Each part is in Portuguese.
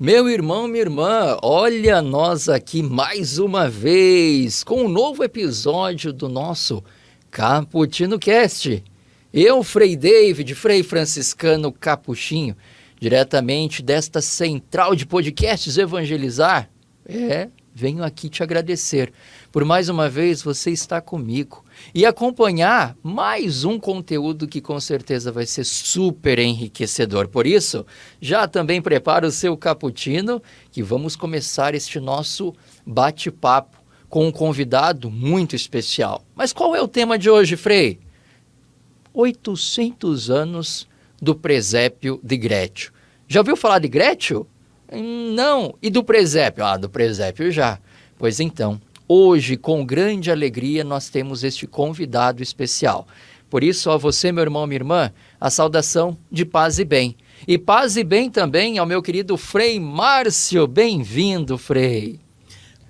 Meu irmão, minha irmã, olha nós aqui mais uma vez com um novo episódio do nosso Cappuccino Cast. Eu, Frei David, Frei Franciscano Capuchinho, diretamente desta central de podcasts Evangelizar, venho aqui te agradecer por mais uma vez você estar comigo e acompanhar mais um conteúdo que com certeza vai ser super enriquecedor. Por isso, já também prepara o seu cappuccino que vamos começar este nosso bate-papo com um convidado muito especial. Mas qual é o tema de hoje, Frei? 800 anos do presépio de Grétio. Já ouviu falar de Grétio? Não. E do presépio? Do presépio já. Pois então, hoje, com grande alegria, nós temos este convidado especial. Por isso, a você, meu irmão, minha irmã, a saudação de paz e bem. E paz e bem também ao meu querido Frei Márcio. Bem-vindo, Frei.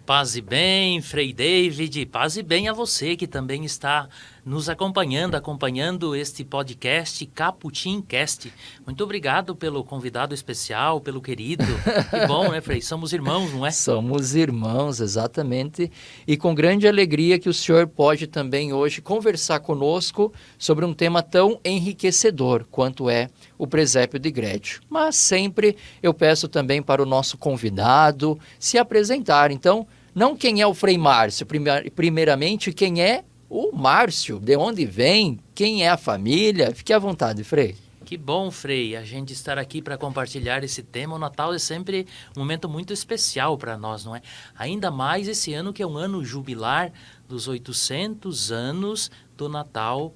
Paz e bem, Frei David, paz e bem a você que também está nos acompanhando este podcast Cappuccino Cast. Muito obrigado pelo convidado especial, pelo querido. Que bom, né, Frei? Somos irmãos, não é? Somos irmãos, exatamente. E com grande alegria que o senhor pode também hoje conversar conosco sobre um tema tão enriquecedor quanto é o presépio de Grétio. Mas sempre eu peço também para o nosso convidado se apresentar. Então, não quem é o Frei Márcio, primeiramente quem é o Márcio, de onde vem, quem é a família. Fique à vontade, Frei. Que bom, Frei, a gente estar aqui para compartilhar esse tema. O Natal é sempre um momento muito especial para nós, não é? Ainda mais esse ano que é um ano jubilar dos 800 anos do Natal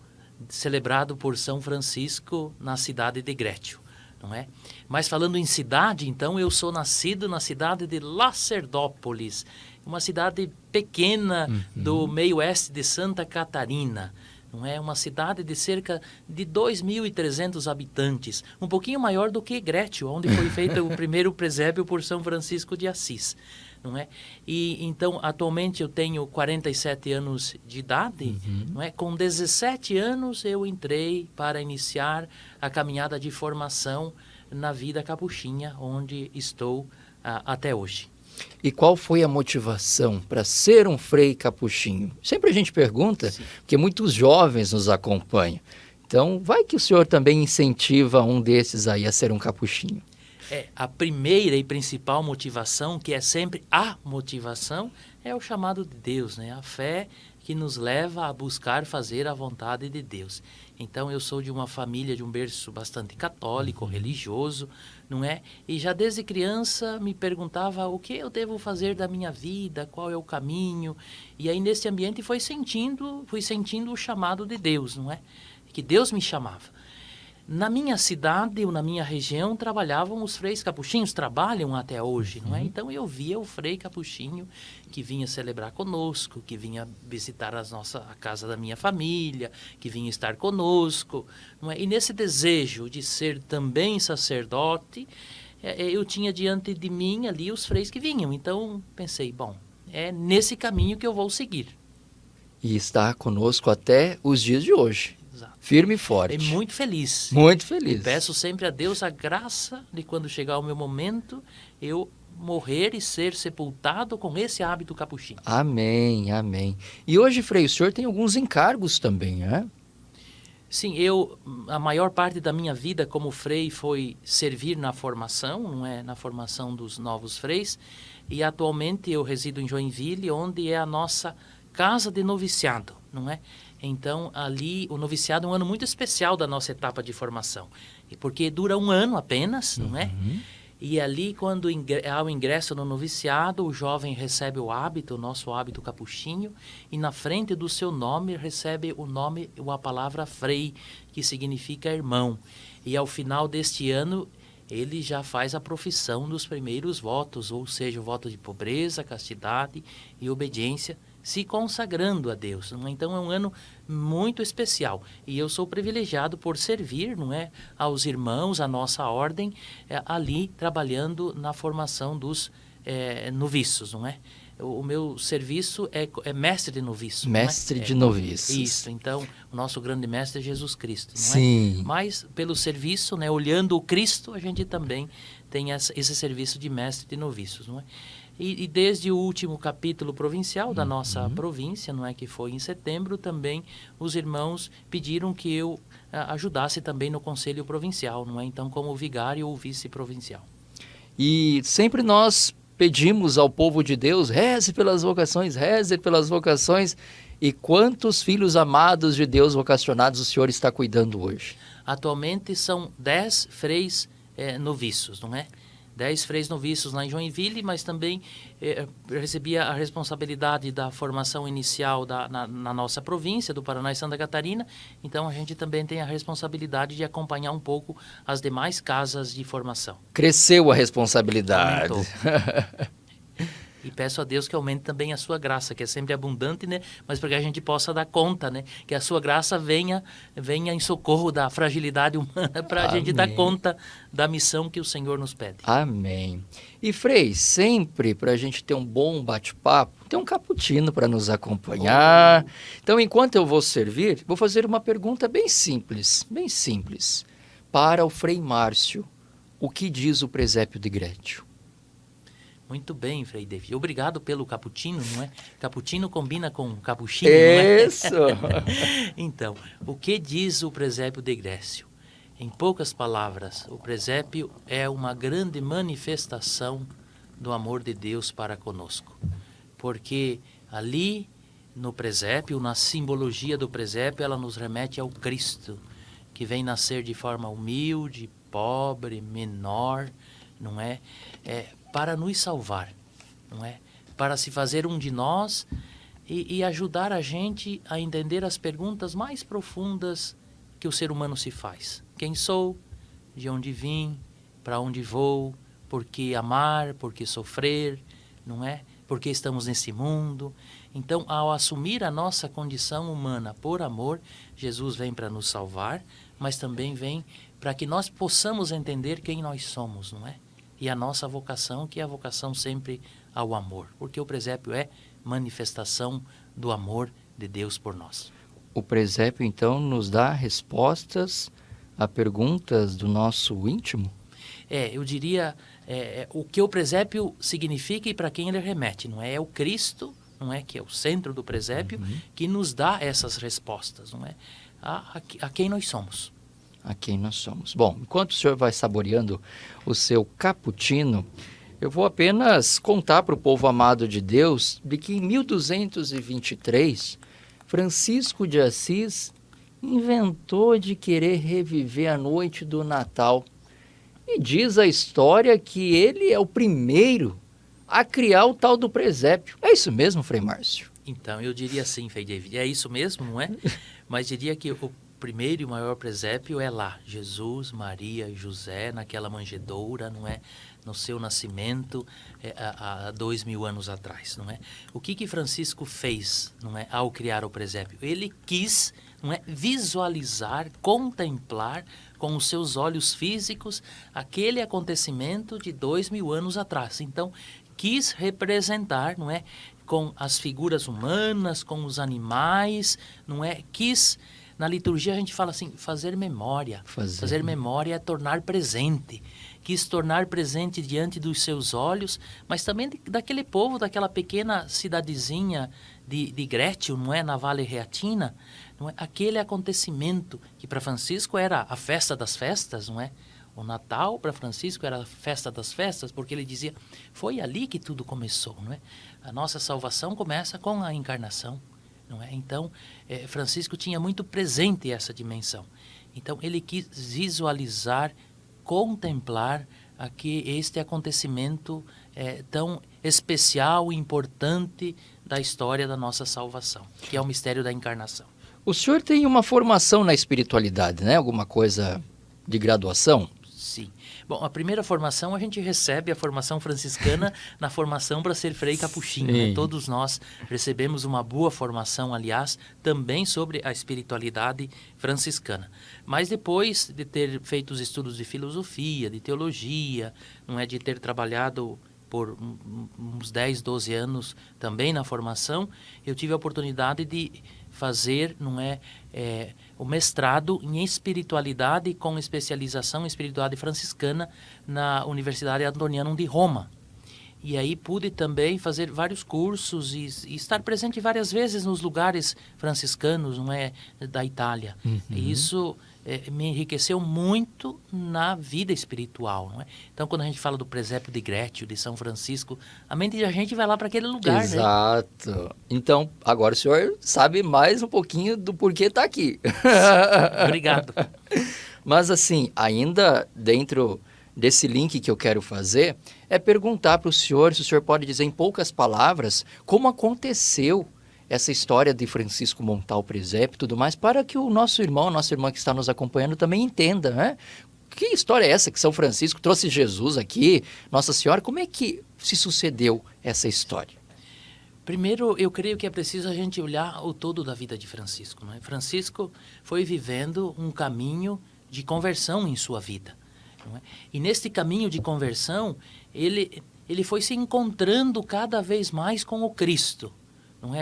celebrado por São Francisco na cidade de Grétio, não é? Mas falando em cidade, então, eu sou nascido na cidade de Lacerdópolis, uma cidade pequena do meio oeste de Santa Catarina. Não é? Uma cidade de cerca de 2.300 habitantes, um pouquinho maior do que Grétio, onde foi feito o primeiro presépio por São Francisco de Assis. Não é? E então, atualmente eu tenho 47 anos de idade, não é? Com 17 anos eu entrei para iniciar a caminhada de formação na vida capuchinha, onde estou até hoje. E qual foi a motivação para ser um frei capuchinho? Sempre a gente pergunta, sim, porque muitos jovens nos acompanham. Então, vai que o senhor também incentiva um desses aí a ser um capuchinho. A primeira e principal motivação, que é sempre a motivação, é o chamado de Deus, né? A fé que nos leva a buscar fazer a vontade de Deus. Então, eu sou de uma família, de um berço bastante católico, religioso, não é? E já desde criança me perguntava o que eu devo fazer da minha vida, qual é o caminho. E aí, nesse ambiente, fui sentindo o chamado de Deus, não é? Que Deus me chamava. Na minha cidade ou na minha região trabalhavam os freis capuchinhos, trabalham até hoje, não é? Então eu via o frei capuchinho que vinha celebrar conosco, que vinha visitar a casa da minha família, que vinha estar conosco, não é? E nesse desejo de ser também sacerdote, eu tinha diante de mim ali os freis que vinham. Então pensei, bom, é nesse caminho que eu vou seguir. E está conosco até os dias de hoje. Exato. Firme e forte. E muito feliz. Muito feliz. E peço sempre a Deus a graça de quando chegar o meu momento, eu morrer e ser sepultado com esse hábito capuchinho. Amém, amém. E hoje, Frei, o senhor tem alguns encargos também, né? Sim, a maior parte da minha vida como frei foi servir na formação, não é? Na formação dos novos freis. E atualmente eu resido em Joinville, onde é a nossa casa de noviciado, não é? Então, ali, o noviciado é um ano muito especial da nossa etapa de formação. Porque dura um ano apenas, não é? E ali, quando há o ingresso no noviciado, o jovem recebe o hábito, o nosso hábito capuchinho, e na frente do seu nome recebe o nome, a palavra frei, que significa irmão. E ao final deste ano, ele já faz a profissão dos primeiros votos, ou seja, o voto de pobreza, castidade e obediência, se consagrando a Deus. Então é um ano muito especial e eu sou privilegiado por servir, não é, aos irmãos, a nossa ordem, ali trabalhando na formação dos noviços, não é? O meu serviço é mestre de noviço. Mestre de noviços. Isso, então o nosso grande mestre é Jesus Cristo, não Sim. é? Mas pelo serviço, né, olhando o Cristo, a gente também tem esse serviço de mestre de noviços, não é? E desde o último capítulo provincial da nossa província, não é, que foi em setembro, também os irmãos pediram que eu ajudasse também no conselho provincial, não é? Então, como vigário ou vice-provincial. E sempre nós pedimos ao povo de Deus, reze pelas vocações, reze pelas vocações. E quantos filhos amados de Deus vocacionados o senhor está cuidando hoje? Atualmente são 10 freis noviços, não é? 10 freis noviços lá em Joinville, mas também recebia a responsabilidade da formação inicial na nossa província, do Paraná e Santa Catarina. Então, a gente também tem a responsabilidade de acompanhar um pouco as demais casas de formação. Cresceu a responsabilidade. Aumentou. E peço a Deus que aumente também a sua graça, que é sempre abundante, né? Mas para que a gente possa dar conta, né? Que a sua graça venha em socorro da fragilidade humana para a gente dar conta da missão que o Senhor nos pede. Amém. E Frei, sempre para a gente ter um bom bate-papo, tem um cappuccino para nos acompanhar. Então, enquanto eu vou servir, vou fazer uma pergunta bem simples, para o Frei Márcio. O que diz o presépio de Grétio? Muito bem, Frei David. Obrigado pelo cappuccino, não é? Cappuccino combina com cappuccino, não é? Isso! Então, o que diz o presépio de Grécio? Em poucas palavras, o presépio é uma grande manifestação do amor de Deus para conosco. Porque ali, no presépio, na simbologia do presépio, ela nos remete ao Cristo, que vem nascer de forma humilde, pobre, menor, não é? Para nos salvar, não é? Para se fazer um de nós e ajudar a gente a entender as perguntas mais profundas que o ser humano se faz. Quem sou? De onde vim? Para onde vou? Por que amar? Por que sofrer? Não é? Por que estamos nesse mundo? Então, ao assumir a nossa condição humana por amor, Jesus vem para nos salvar, mas também vem para que nós possamos entender quem nós somos, não é? E a nossa vocação, que é a vocação sempre ao amor. Porque o presépio é manifestação do amor de Deus por nós. O presépio, então, nos dá respostas a perguntas do nosso íntimo? Eu diria, o que o presépio significa e para quem ele remete, não é? É o Cristo, não é? Que é o centro do presépio, que nos dá essas respostas, não é? A quem nós somos. A quem nós somos. Bom, enquanto o senhor vai saboreando o seu cappuccino, eu vou apenas contar para o povo amado de Deus de que em 1223, Francisco de Assis inventou de querer reviver a noite do Natal. E diz a história que ele é o primeiro a criar o tal do presépio. É isso mesmo, Frei Márcio? Então, eu diria sim, Frei David. É isso mesmo, não é? Mas diria que o primeiro e maior presépio é lá, Jesus, Maria e José, naquela manjedoura, não é? No seu nascimento, há 2000 anos atrás, não é? O que Francisco fez, não é, ao criar o presépio? Ele quis, não é, visualizar, contemplar com os seus olhos físicos aquele acontecimento de 2000 anos atrás. Então, quis representar, não é, com as figuras humanas, com os animais, não é? Quis, na liturgia a gente fala assim, fazer memória. Fazer memória é tornar presente. Quis tornar presente diante dos seus olhos, mas também daquele povo, daquela pequena cidadezinha de Grétio, não é? Na Vale Reatina, não é? Aquele acontecimento que para Francisco era a festa das festas, não é? O Natal para Francisco era a festa das festas, porque ele dizia, foi ali que tudo começou, não é? A nossa salvação começa com a encarnação, não é? Então, Francisco tinha muito presente essa dimensão. Então, ele quis visualizar, contemplar este acontecimento tão especial e importante da história da nossa salvação, que é o mistério da encarnação. O senhor tem uma formação na espiritualidade, né? Alguma coisa de graduação? Sim. Bom, a primeira formação, a gente recebe a formação franciscana na formação para ser frei capuchinho, né? Todos nós recebemos uma boa formação, aliás, também sobre a espiritualidade franciscana. Mas depois de ter feito os estudos de filosofia, de teologia, não é, de ter trabalhado por uns 10, 12 anos também na formação, eu tive a oportunidade de fazer, o mestrado em espiritualidade com especialização em espiritualidade franciscana na Universidade Antonianum de Roma. E aí pude também fazer vários cursos e estar presente várias vezes nos lugares franciscanos, da Itália. Uhum. E isso me enriqueceu muito na vida espiritual, Então, quando a gente fala do presépio de Grétio, de São Francisco, a mente da gente vai lá para aquele lugar, Exato. Então, agora o senhor sabe mais um pouquinho do porquê está aqui. Obrigado. Mas assim, ainda dentro desse link que eu quero fazer, é perguntar para o senhor, se o senhor pode dizer em poucas palavras, como aconteceu essa história de Francisco montar o presépio e tudo mais, para que o nossa irmã que está nos acompanhando também entenda, né? Que história é essa que São Francisco trouxe Jesus aqui, Nossa Senhora? Como é que se sucedeu essa história? Primeiro, eu creio que é preciso a gente olhar o todo da vida de Francisco, Francisco foi vivendo um caminho de conversão em sua vida. E neste caminho de conversão, ele foi se encontrando cada vez mais com o Cristo.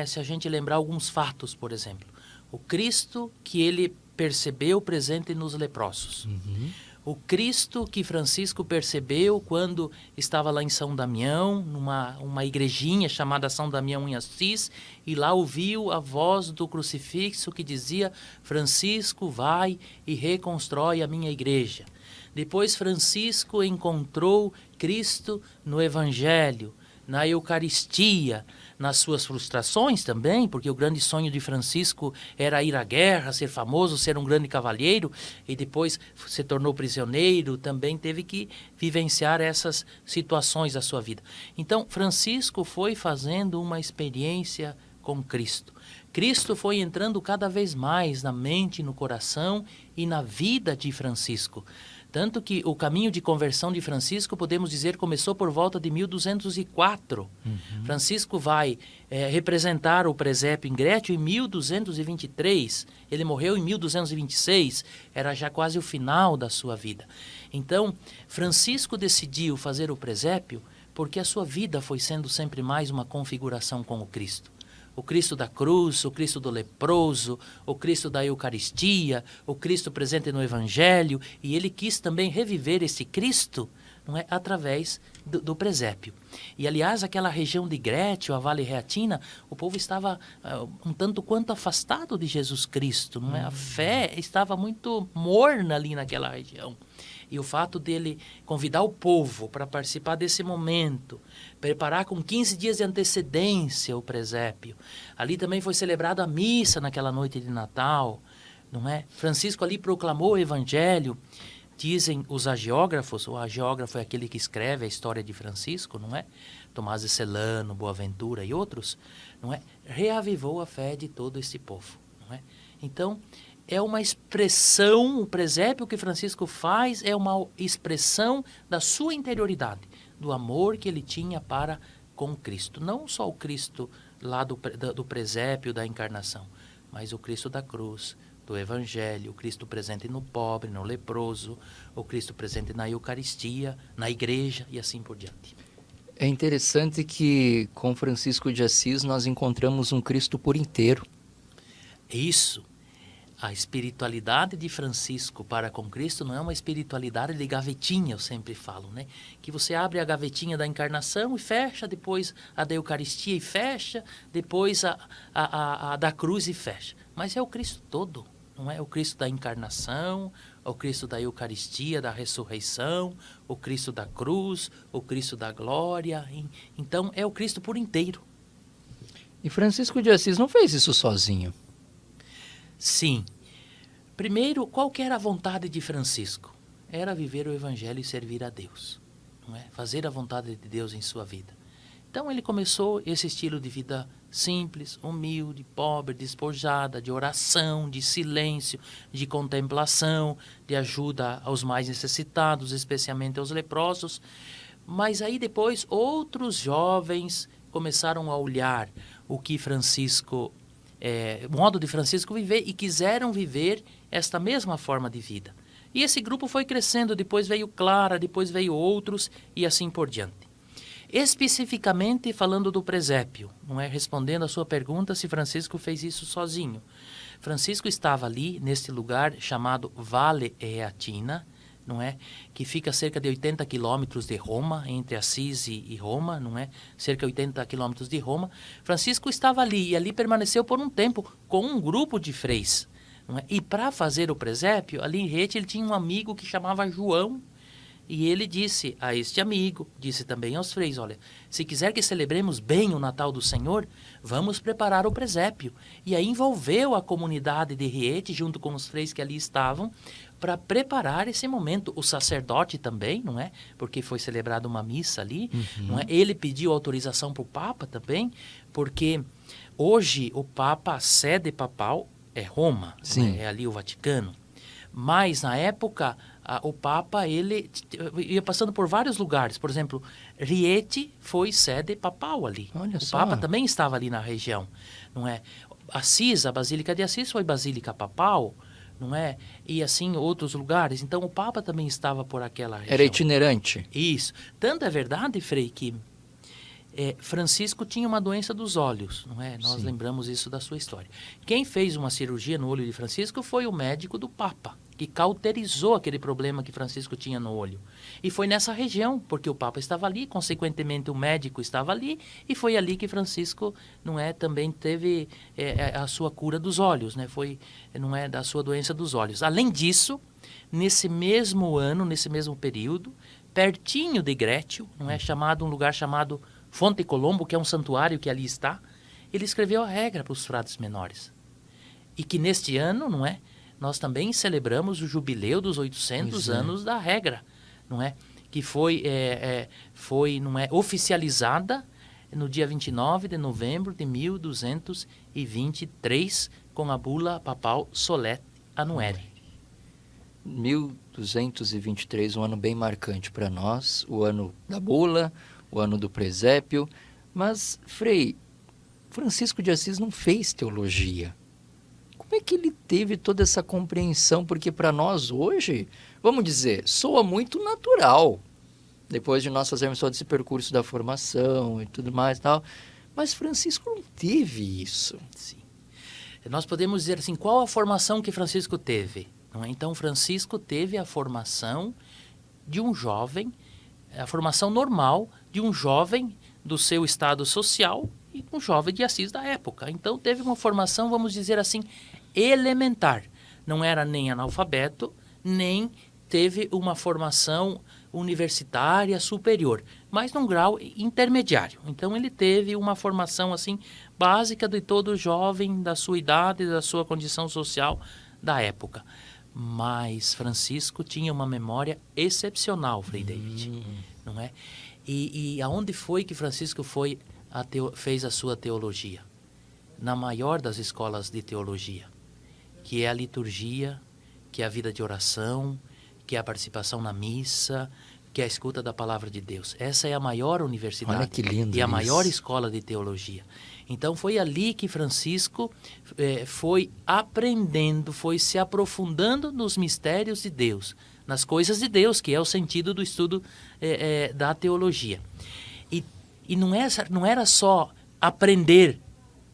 Se a gente lembrar alguns fatos, por exemplo. O Cristo que ele percebeu presente nos leprosos. Uhum. O Cristo que Francisco percebeu quando estava lá em São Damião, numa igrejinha chamada São Damião em Assis, e lá ouviu a voz do crucifixo que dizia: Francisco, vai e reconstrói a minha igreja. Depois Francisco encontrou Cristo no Evangelho, na Eucaristia, nas suas frustrações também, porque o grande sonho de Francisco era ir à guerra, ser famoso, ser um grande cavalheiro, e depois se tornou prisioneiro, também teve que vivenciar essas situações da sua vida. Então, Francisco foi fazendo uma experiência com Cristo. Cristo foi entrando cada vez mais na mente, no coração e na vida de Francisco. Tanto que o caminho de conversão de Francisco, podemos dizer, começou por volta de 1204. Uhum. Francisco vai representar o presépio em Grétio em 1223. Ele morreu em 1226. Era já quase o final da sua vida. Então, Francisco decidiu fazer o presépio porque a sua vida foi sendo sempre mais uma configuração com o Cristo. O Cristo da cruz, o Cristo do leproso, o Cristo da Eucaristia, o Cristo presente no Evangelho, e ele quis também reviver esse Cristo, através do presépio. E, aliás, aquela região de Grétio, a Vale Reatina, o povo estava um tanto quanto afastado de Jesus Cristo, A fé estava muito morna ali naquela região. E o fato dele convidar o povo para participar desse momento, preparar com 15 dias de antecedência o presépio. Ali também foi celebrada a missa naquela noite de Natal, Francisco ali proclamou o Evangelho. Dizem os hagiógrafos, o hagiógrafo é aquele que escreve a história de Francisco, Tomás de Celano, Boaventura e outros, reavivou a fé de todo esse povo, Então, é uma expressão, o presépio que Francisco faz é uma expressão da sua interioridade, do amor que ele tinha para com Cristo. Não só o Cristo lá do presépio da encarnação, mas o Cristo da cruz, do Evangelho, o Cristo presente no pobre, no leproso, o Cristo presente na Eucaristia, na igreja e assim por diante. É interessante que com Francisco de Assis nós encontramos um Cristo por inteiro. Isso. A espiritualidade de Francisco para com Cristo não é uma espiritualidade de gavetinha, eu sempre falo, Que você abre a gavetinha da encarnação e fecha, depois a da Eucaristia e fecha, depois a da cruz e fecha. Mas é o Cristo todo, não é? O Cristo da encarnação, o Cristo da Eucaristia, da ressurreição, o Cristo da cruz, o Cristo da glória. Então, é o Cristo por inteiro. E Francisco de Assis não fez isso sozinho. Sim. Primeiro, qual que era a vontade de Francisco? Era viver o Evangelho e servir a Deus, Fazer a vontade de Deus em sua vida. Então, ele começou esse estilo de vida simples, humilde, pobre, despojada, de oração, de silêncio, de contemplação, de ajuda aos mais necessitados, especialmente aos leprosos. Mas aí depois outros jovens começaram a olhar o que Francisco o modo de Francisco viver e quiseram viver esta mesma forma de vida. E esse grupo foi crescendo, depois veio Clara, depois veio outros e assim por diante. Especificamente falando do presépio, não é? Respondendo a sua pergunta se Francisco fez isso sozinho. Francisco estava ali, neste lugar chamado Vale Eatina, não é? Que fica a cerca de 80 quilômetros de Roma, entre Assis e Roma, não é? Cerca de 80 quilômetros de Roma. Francisco estava ali e ali permaneceu por um tempo com um grupo de freis. Não é? E para fazer o presépio, ali em Rieti, ele tinha um amigo que chamava João, e ele disse a este amigo, disse também aos freis, olha, se quiser que celebremos bem o Natal do Senhor, vamos preparar o presépio. E aí envolveu a comunidade de Rieti, junto com os freis que ali estavam, para preparar esse momento. O sacerdote também, não é? Porque foi celebrada uma missa ali, não é? Ele pediu autorização para o Papa também, porque hoje o Papa, a sede papal é Roma, Sim. é ali o Vaticano. Mas, na época, o Papa ele ia passando por vários lugares. Por exemplo, Rieti foi sede papal ali. Olha o só. Papa também estava ali na região, não é? Assis, a Basílica de Assis foi basílica papal, não é? E assim, outros lugares. Então, o Papa também estava por aquela região. Era itinerante. Isso. Tanto é verdade, Frei, que Francisco tinha uma doença dos olhos, não é? Nós lembramos isso da sua história. Quem fez uma cirurgia no olho de Francisco foi o médico do Papa, que cauterizou aquele problema que Francisco tinha no olho. E foi nessa região, porque o Papa estava ali, consequentemente o médico estava ali, e foi ali que Francisco, não é, também teve a sua cura dos olhos, né? Foi, não é, da sua doença dos olhos. Além disso, nesse mesmo ano, nesse mesmo período, pertinho de Grétio, não é, um lugar chamado Fonte Colombo, que é um santuário que ali está, ele escreveu a regra para os frades menores. E que neste ano, não é, nós também celebramos o jubileu dos 800 anos da regra, não é? Que foi não é, oficializada no dia 29 de novembro de 1223, com a bula papal Solete Annuae. 1223, um ano bem marcante para nós, o ano da bula, o ano do presépio. Mas, Frei, Francisco de Assis não fez teologia. Como é que ele teve toda essa compreensão? Porque para nós hoje, vamos dizer, soa muito natural, depois de nós fazermos todo esse percurso da formação e tudo mais e tal. Mas Francisco não teve isso. Sim. Nós podemos dizer assim, qual a formação que Francisco teve? Então, Francisco teve a formação de um jovem, a formação normal de um jovem do seu estado social e um jovem de Assis da época. Então, teve uma formação, vamos dizer assim, elementar. Não era nem analfabeto, nem teve uma formação universitária superior, mas num grau intermediário. Então, ele teve uma formação assim básica de todo jovem da sua idade, da sua condição social da época. Mas Francisco tinha uma memória excepcional, Frei David, não é? E aonde foi que Francisco fez a sua teologia? Na maior das escolas de teologia, que é a liturgia, que é a vida de oração, que é a participação na missa, que é a escuta da palavra de Deus. Essa é a maior universidade. Olha que lindo e a isso. maior escola de teologia. Então foi ali que Francisco foi aprendendo, foi se aprofundando nos mistérios de Deus, nas coisas de Deus, que é o sentido do estudo da teologia. E não era só aprender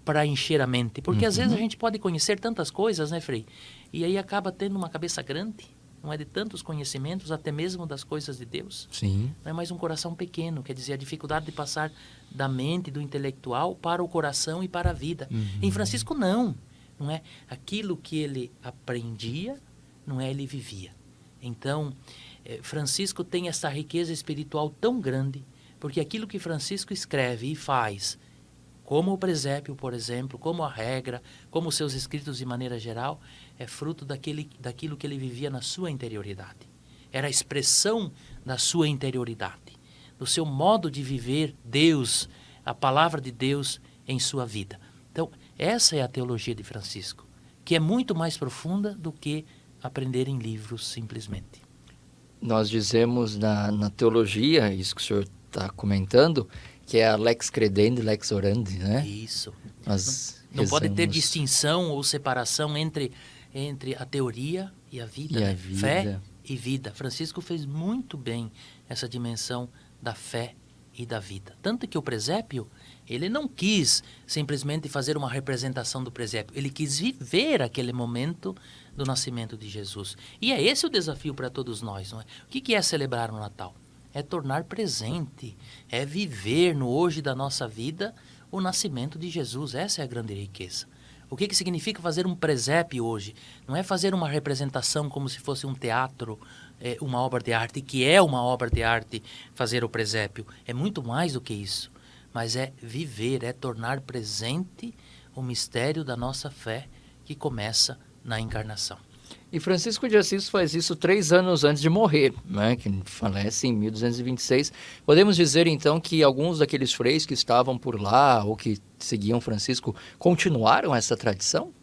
para encher a mente, porque às vezes a gente pode conhecer tantas coisas, né, Frei? E aí acaba tendo uma cabeça grande, não é, de tantos conhecimentos, até mesmo das coisas de Deus. Sim. Não é mais um coração pequeno, quer dizer, a dificuldade de passar da mente, do intelectual, para o coração e para a vida. Em Francisco, não é? Aquilo que ele aprendia, não é, ele vivia. Então, Francisco tem essa riqueza espiritual tão grande, porque aquilo que Francisco escreve e faz, como o presépio, por exemplo, como a regra, como os seus escritos de maneira geral, é fruto daquilo que ele vivia na sua interioridade. Era a expressão da sua interioridade, do seu modo de viver Deus, a palavra de Deus em sua vida. Então, essa é a teologia de Francisco, que é muito mais profunda do que aprender em livros simplesmente. Nós dizemos na teologia, isso que o senhor está comentando, que é a lex credendi, lex orandi, né? Isso. Não pode ter distinção ou separação entre a teoria e a vida, e né? a vida. Fé e vida. Francisco fez muito bem essa dimensão da fé e da vida. Tanto que o presépio, ele não quis simplesmente fazer uma representação do presépio, ele quis viver aquele momento do nascimento de Jesus. E é esse o desafio para todos nós, não é? O que é celebrar o Natal? É tornar presente, é viver no hoje da nossa vida o nascimento de Jesus. Essa é a grande riqueza. O que significa fazer um presépio hoje? Não é fazer uma representação como se fosse um teatro, uma obra de arte, que é uma obra de arte fazer o presépio. É muito mais do que isso. Mas é viver, é tornar presente o mistério da nossa fé que começa na encarnação. E Francisco de Assis faz isso 3 anos antes de morrer, né? Que falece em 1226. Podemos dizer, então, que alguns daqueles freis que estavam por lá ou que seguiam Francisco continuaram essa tradição?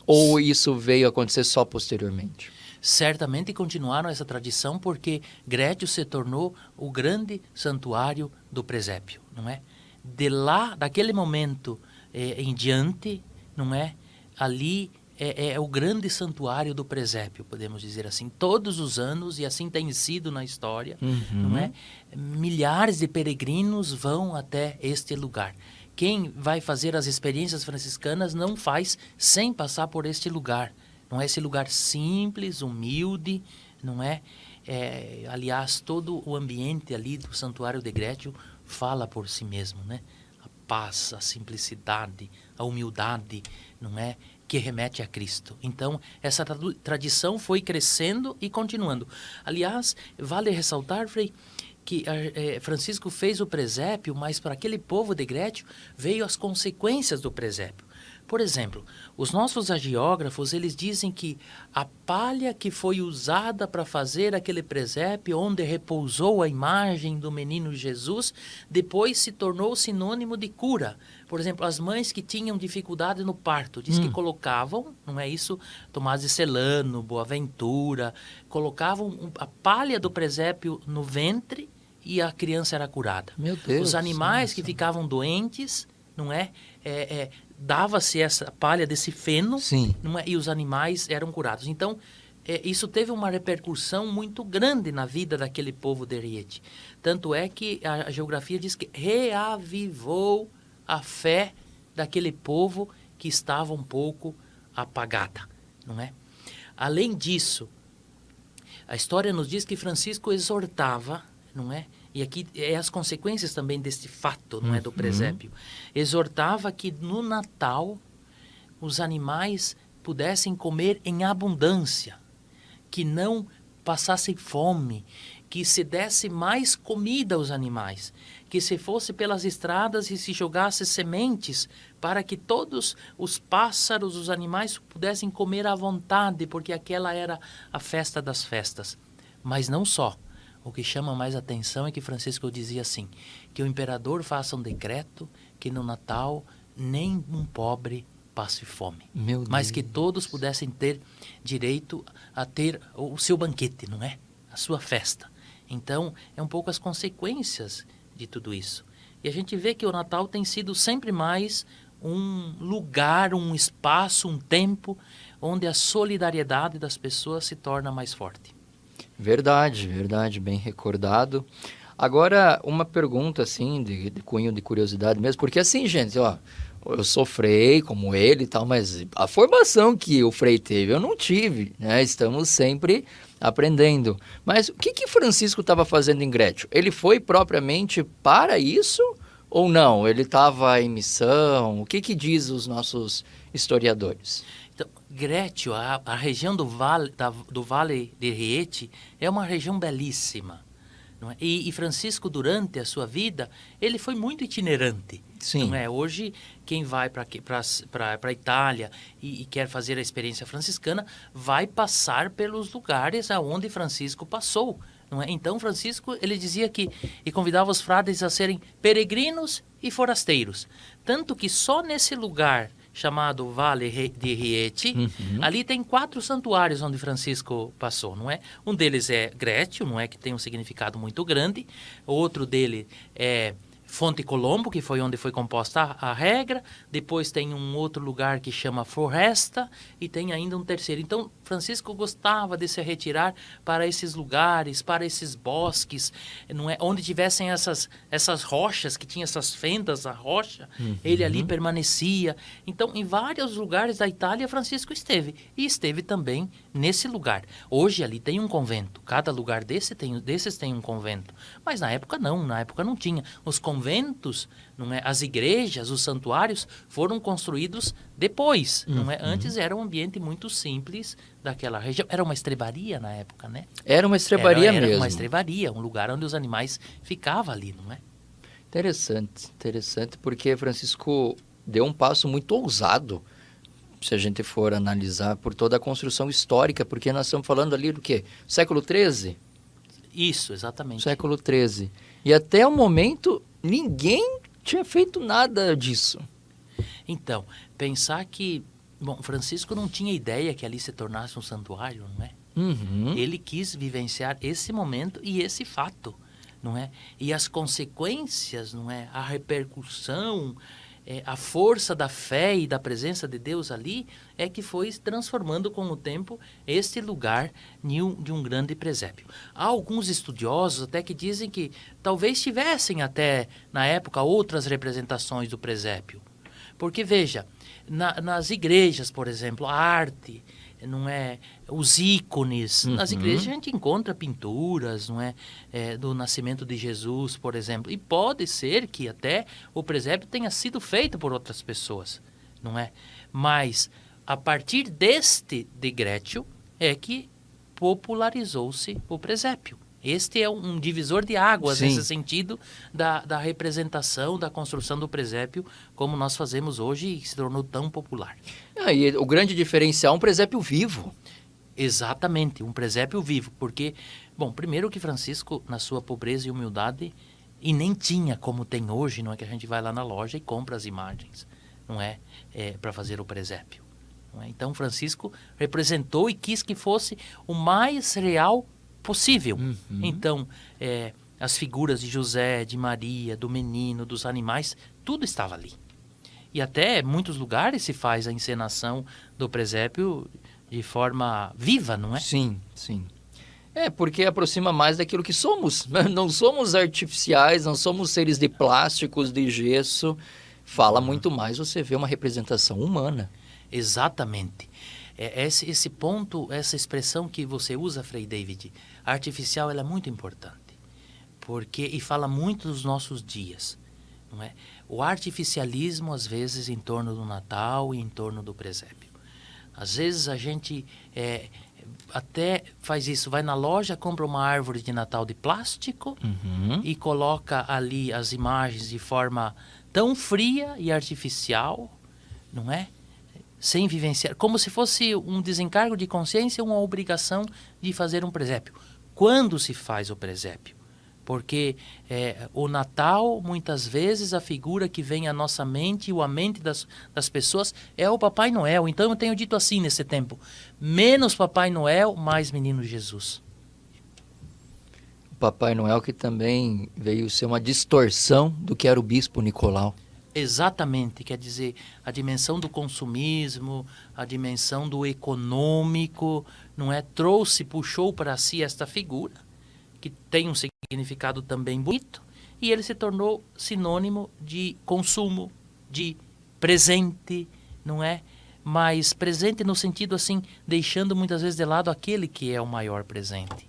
Ou isso veio acontecer só posteriormente? Certamente continuaram essa tradição porque Grétio se tornou o grande santuário do presépio, não é? De lá, daquele momento em diante, não é? Ali é o grande santuário do presépio, podemos dizer assim. Todos os anos, e assim tem sido na história, não é? Milhares de peregrinos vão até este lugar. Quem vai fazer as experiências franciscanas não faz sem passar por este lugar. Não é esse lugar simples, humilde, não é? Aliás, todo o ambiente ali do Santuário de Grétio fala por si mesmo, né? A paz, a simplicidade, a humildade, não é? Que remete a Cristo. Então, essa tradição foi crescendo e continuando. Aliás, vale ressaltar, Frei, que Francisco fez o presépio, mas para aquele povo de Grétio veio as consequências do presépio. Por exemplo, os nossos hagiógrafos, eles dizem que a palha que foi usada para fazer aquele presépio, onde repousou a imagem do menino Jesus, depois se tornou sinônimo de cura. Por exemplo, as mães que tinham dificuldade no parto, diz que colocavam, não é isso, Tomás de Celano, Boaventura, colocavam a palha do presépio no ventre e a criança era curada. Meu Deus. Os animais que ficavam doentes, não é, dava-se essa palha desse feno, não é, e os animais eram curados. Então, isso teve uma repercussão muito grande na vida daquele povo de Rieti. Tanto é que a geografia diz que reavivou a fé daquele povo que estava um pouco apagada, não é? Além disso, a história nos diz que Francisco exortava, não é? E aqui é as consequências também deste fato, não é, do presépio. Exortava que no Natal os animais pudessem comer em abundância, que não passassem fome, que se desse mais comida aos animais, que se fosse pelas estradas e se jogasse sementes para que todos os pássaros, os animais pudessem comer à vontade, porque aquela era a festa das festas. Mas não só. O que chama mais atenção é que Francisco dizia assim, que o imperador faça um decreto que no Natal nem um pobre passe fome. Mas que todos pudessem ter direito a ter o seu banquete, não é? A sua festa. Então, é um pouco as consequências de tudo isso. E a gente vê que o Natal tem sido sempre mais um lugar, um espaço, um tempo onde a solidariedade das pessoas se torna mais forte. Verdade, bem recordado. Agora, uma pergunta, assim, de cunho de curiosidade mesmo, porque assim, gente, ó, eu sou frei, como ele e tal, mas a formação que o frei teve, eu não tive, né? Estamos sempre aprendendo. Mas o que Francisco estava fazendo em Grétio? Ele foi propriamente para isso ou não? Ele estava em missão? O que diz os nossos historiadores? Então, Grétio, a região do Vale de Rieti, é uma região belíssima. Não é? E Francisco, durante a sua vida, ele foi muito itinerante. Sim. Não é? Hoje, quem vai para a Itália e quer fazer a experiência franciscana, vai passar pelos lugares aonde Francisco passou. Não é? Então, Francisco, ele dizia que, e convidava os frades a serem peregrinos e forasteiros. Tanto que só nesse lugar chamado Vale de Rieti, ali tem 4 santuários onde Francisco passou, não é? Um deles é Grétio, não é? Que tem um significado muito grande. Outro dele é Fonte Colombo, que foi onde foi composta a regra. Depois tem um outro lugar que chama Floresta e tem ainda um terceiro. Então, Francisco gostava de se retirar para esses lugares, para esses bosques, não é, onde tivessem essas rochas, que tinha essas fendas na rocha, ele ali permanecia. Então, em vários lugares da Itália, Francisco esteve. E esteve também nesse lugar. Hoje ali tem um convento. Cada lugar desses tem um convento. Mas na época não, na época não tinha. Os conventos, não é, as igrejas, os santuários foram construídos depois, não é? Antes era um ambiente muito simples daquela região. Era uma estrebaria na época, né? Era uma estrebaria mesmo. Era uma estrebaria, um lugar onde os animais ficavam ali, não é? Interessante, porque Francisco deu um passo muito ousado, se a gente for analisar, por toda a construção histórica, porque nós estamos falando ali do quê? Século XIII? Isso, exatamente. Século XIII. E até o momento, ninguém tinha feito nada disso. Então, pensar que, bom, Francisco não tinha ideia que ali se tornasse um santuário, não é? Ele quis vivenciar esse momento e esse fato, não é? E as consequências, não é? A repercussão, a força da fé e da presença de Deus ali é que foi transformando com o tempo este lugar de um grande presépio. Há alguns estudiosos até que dizem que talvez tivessem até na época outras representações do presépio. Porque veja, nas igrejas, por exemplo, a arte, não é, os ícones, nas igrejas a gente encontra pinturas, não é, do nascimento de Jesus, por exemplo, e pode ser que até o presépio tenha sido feito por outras pessoas, não é? Mas a partir deste decreto é que popularizou-se o presépio. Este é um divisor de águas, nesse sentido da representação, da construção do presépio, como nós fazemos hoje e que se tornou tão popular. E o grande diferencial é um presépio vivo. Exatamente, um presépio vivo, porque, bom, primeiro que Francisco, na sua pobreza e humildade, e nem tinha como tem hoje, não é que a gente vai lá na loja e compra as imagens, não é, para fazer o presépio. Não é? Então, Francisco representou e quis que fosse o mais real possível. Então, as figuras de José, de Maria, do menino, dos animais, tudo estava ali. E até em muitos lugares se faz a encenação do presépio de forma viva, não é? Sim. Porque aproxima mais daquilo que somos. Não somos artificiais, não somos seres de plásticos, de gesso. Fala muito mais você vê uma representação humana. Exatamente. Esse ponto, essa expressão que você usa, Frei David, artificial, ela é muito importante. E fala muito dos nossos dias. Não é? O artificialismo, às vezes, em torno do Natal e em torno do presépio. Às vezes a gente até faz isso, vai na loja, compra uma árvore de Natal de plástico e coloca ali as imagens de forma tão fria e artificial, não é? Sem vivenciar, como se fosse um desencargo de consciência, uma obrigação de fazer um presépio. Quando se faz o presépio? Porque o Natal, muitas vezes, a figura que vem à nossa mente, ou à mente das pessoas, é o Papai Noel. Então eu tenho dito assim nesse tempo, menos Papai Noel, mais Menino Jesus. O Papai Noel que também veio ser uma distorção do que era o Bispo Nicolau. Exatamente, quer dizer, a dimensão do consumismo, a dimensão do econômico, não é? Puxou para si esta figura, que tem um significado também bonito, e ele se tornou sinônimo de consumo, de presente, não é? Mas presente no sentido assim, deixando muitas vezes de lado aquele que é o maior presente,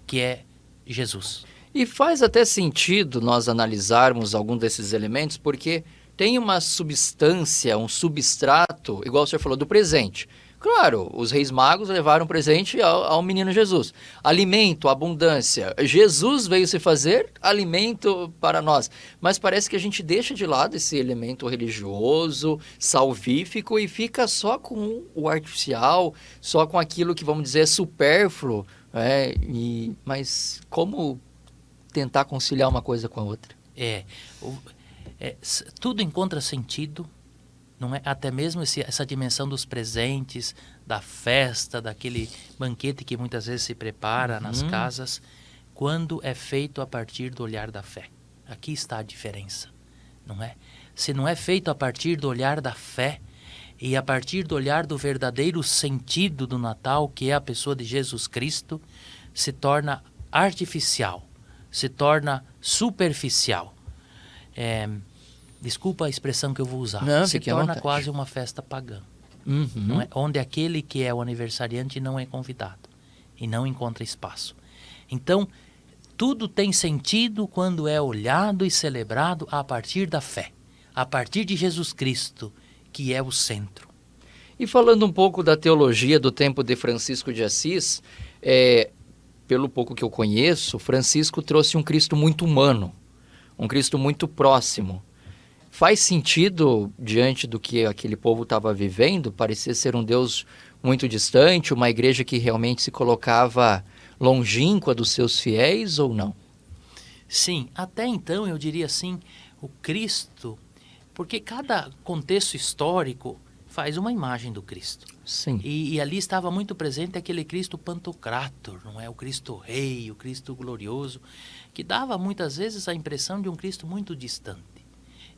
que é Jesus. E faz até sentido nós analisarmos algum desses elementos, porque tem uma substância, um substrato, igual o senhor falou, do presente. Claro, os reis magos levaram presente ao menino Jesus. Alimento, abundância. Jesus veio se fazer alimento para nós. Mas parece que a gente deixa de lado esse elemento religioso, salvífico, e fica só com o artificial, só com aquilo que, vamos dizer, é supérfluo. Mas como tentar conciliar uma coisa com a outra? Tudo encontra sentido, não é? Até mesmo essa dimensão dos presentes, da festa, daquele banquete que muitas vezes se prepara nas casas, quando é feito a partir do olhar da fé. Aqui está a diferença, não é? Se não é feito a partir do olhar da fé, E a partir do olhar do verdadeiro sentido do Natal, que é a pessoa de Jesus Cristo, se torna artificial, se torna superficial. Desculpa a expressão que eu vou usar. Não, se torna quase uma festa pagã. Não é? Onde aquele que é o aniversariante não é convidado e não encontra espaço. Então, tudo tem sentido quando é olhado e celebrado a partir da fé, a partir de Jesus Cristo, que é o centro. E falando um pouco da teologia do tempo de Francisco de Assis, pelo pouco que eu conheço, Francisco trouxe um Cristo muito humano, um Cristo muito próximo. Faz sentido, diante do que aquele povo estava vivendo, parecia ser um Deus muito distante, uma igreja que realmente se colocava longínqua dos seus fiéis ou não? Sim, até então eu diria assim, o Cristo, porque cada contexto histórico faz uma imagem do Cristo. Sim. E ali estava muito presente aquele Cristo pantocrator, não é? O Cristo rei, o Cristo glorioso, que dava muitas vezes a impressão de um Cristo muito distante.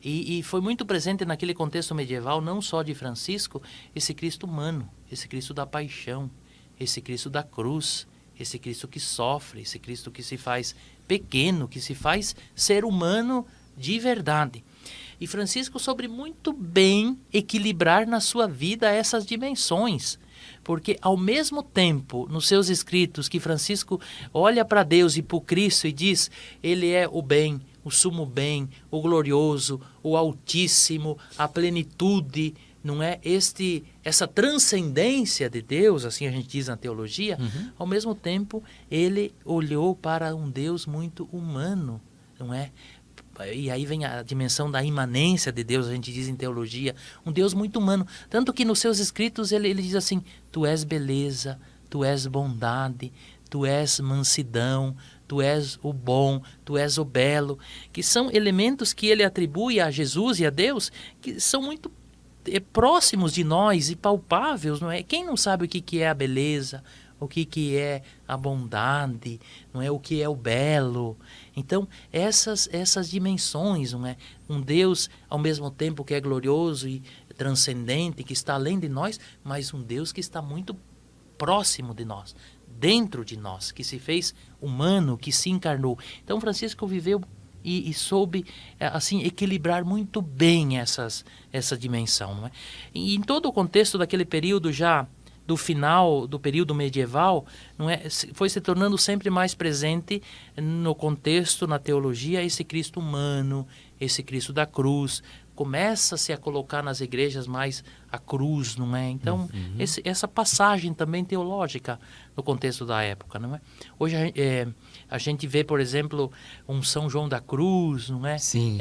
E foi muito presente naquele contexto medieval, não só de Francisco, esse Cristo humano, esse Cristo da paixão, esse Cristo da cruz, esse Cristo que sofre, esse Cristo que se faz pequeno, que se faz ser humano de verdade. E Francisco soube muito bem equilibrar na sua vida essas dimensões, porque ao mesmo tempo, nos seus escritos, que Francisco olha para Deus e para o Cristo e diz, ele é o bem, o sumo bem, o glorioso, o altíssimo, a plenitude, não é? Essa transcendência de Deus, assim a gente diz na teologia, ao mesmo tempo ele olhou para um Deus muito humano, não é? E aí vem a dimensão da imanência de Deus, a gente diz em teologia, um Deus muito humano. Tanto que nos seus escritos ele diz assim, tu és beleza, tu és bondade, tu és mansidão, tu és o bom, tu és o belo, que são elementos que ele atribui a Jesus e a Deus, que são muito próximos de nós e palpáveis, não é? Quem não sabe o que é a beleza, o que é a bondade, não é? O que é o belo. Então, essas dimensões, não é? Um Deus, ao mesmo tempo que é glorioso e transcendente, que está além de nós, mas um Deus que está muito próximo de nós, dentro de nós, que se fez humano, que se encarnou. Então, Francisco viveu e soube, assim, equilibrar muito bem essa dimensão, não é? E em todo o contexto daquele período já do final do período medieval, não é, foi se tornando sempre mais presente no contexto, na teologia, esse Cristo humano, esse Cristo da cruz. Começa-se a colocar nas igrejas mais a cruz, não é? Então, essa passagem também teológica no contexto da época, não é? Hoje a gente vê, por exemplo, um São João da Cruz, não é? Sim.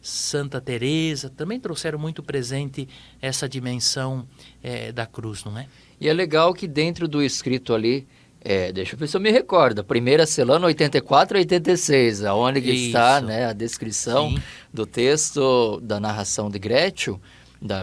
Santa Teresa, também trouxeram muito presente essa dimensão da cruz, não é? E é legal que dentro do escrito ali, deixa eu ver se eu me recordo, primeira Celano 84 a 86, onde que está, né, a descrição do texto da narração de Grétio,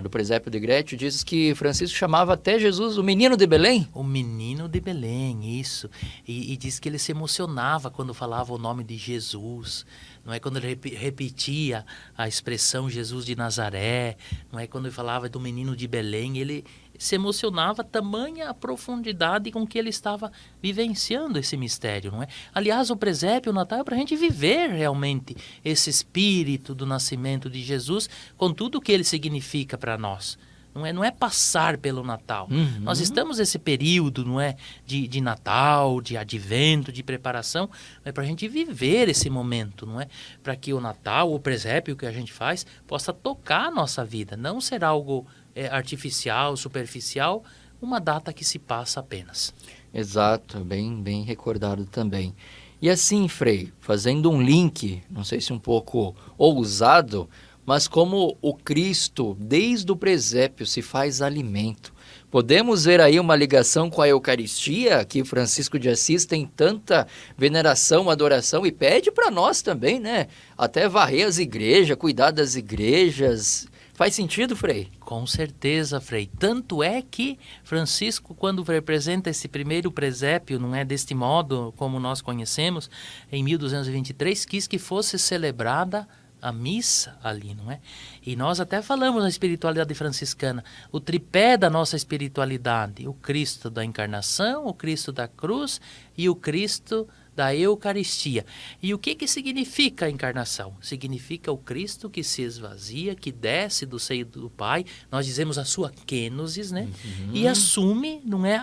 do presépio de Grétio, diz que Francisco chamava até Jesus o menino de Belém. O menino de Belém, isso. E diz que ele se emocionava quando falava o nome de Jesus, não é? Quando ele repetia a expressão Jesus de Nazaré, não é? Quando ele falava do menino de Belém, ele se emocionava, tamanha a profundidade com que ele estava vivenciando esse mistério, não é? Aliás, o presépio, o Natal, é para a gente viver realmente esse espírito do nascimento de Jesus, com tudo o que ele significa para nós. Não é passar pelo Natal. Nós estamos nesse período, não é, de Natal, de advento, de preparação, é para a gente viver esse momento, não é? Para que o Natal, o presépio que a gente faz, possa tocar a nossa vida, não ser algo artificial, superficial, uma data que se passa apenas. Exato, bem recordado também. E assim, Frei, fazendo um link, não sei se um pouco ousado, mas como o Cristo, desde o presépio, se faz alimento. Podemos ver aí uma ligação com a Eucaristia, que Francisco de Assis tem tanta veneração, adoração, e pede para nós também, né? Até varrer as igrejas, cuidar das igrejas. Faz sentido, Frei? Com certeza, Frei. Tanto é que Francisco, quando representa esse primeiro presépio, não é deste modo como nós conhecemos, em 1223, quis que fosse celebrada a missa ali, não é? E nós até falamos na espiritualidade franciscana, o tripé da nossa espiritualidade, o Cristo da encarnação, o Cristo da cruz e o Cristo da Eucaristia. E o que significa a encarnação? Significa o Cristo que se esvazia, que desce do seio do Pai, nós dizemos a sua kenosis, né? E assume, não é,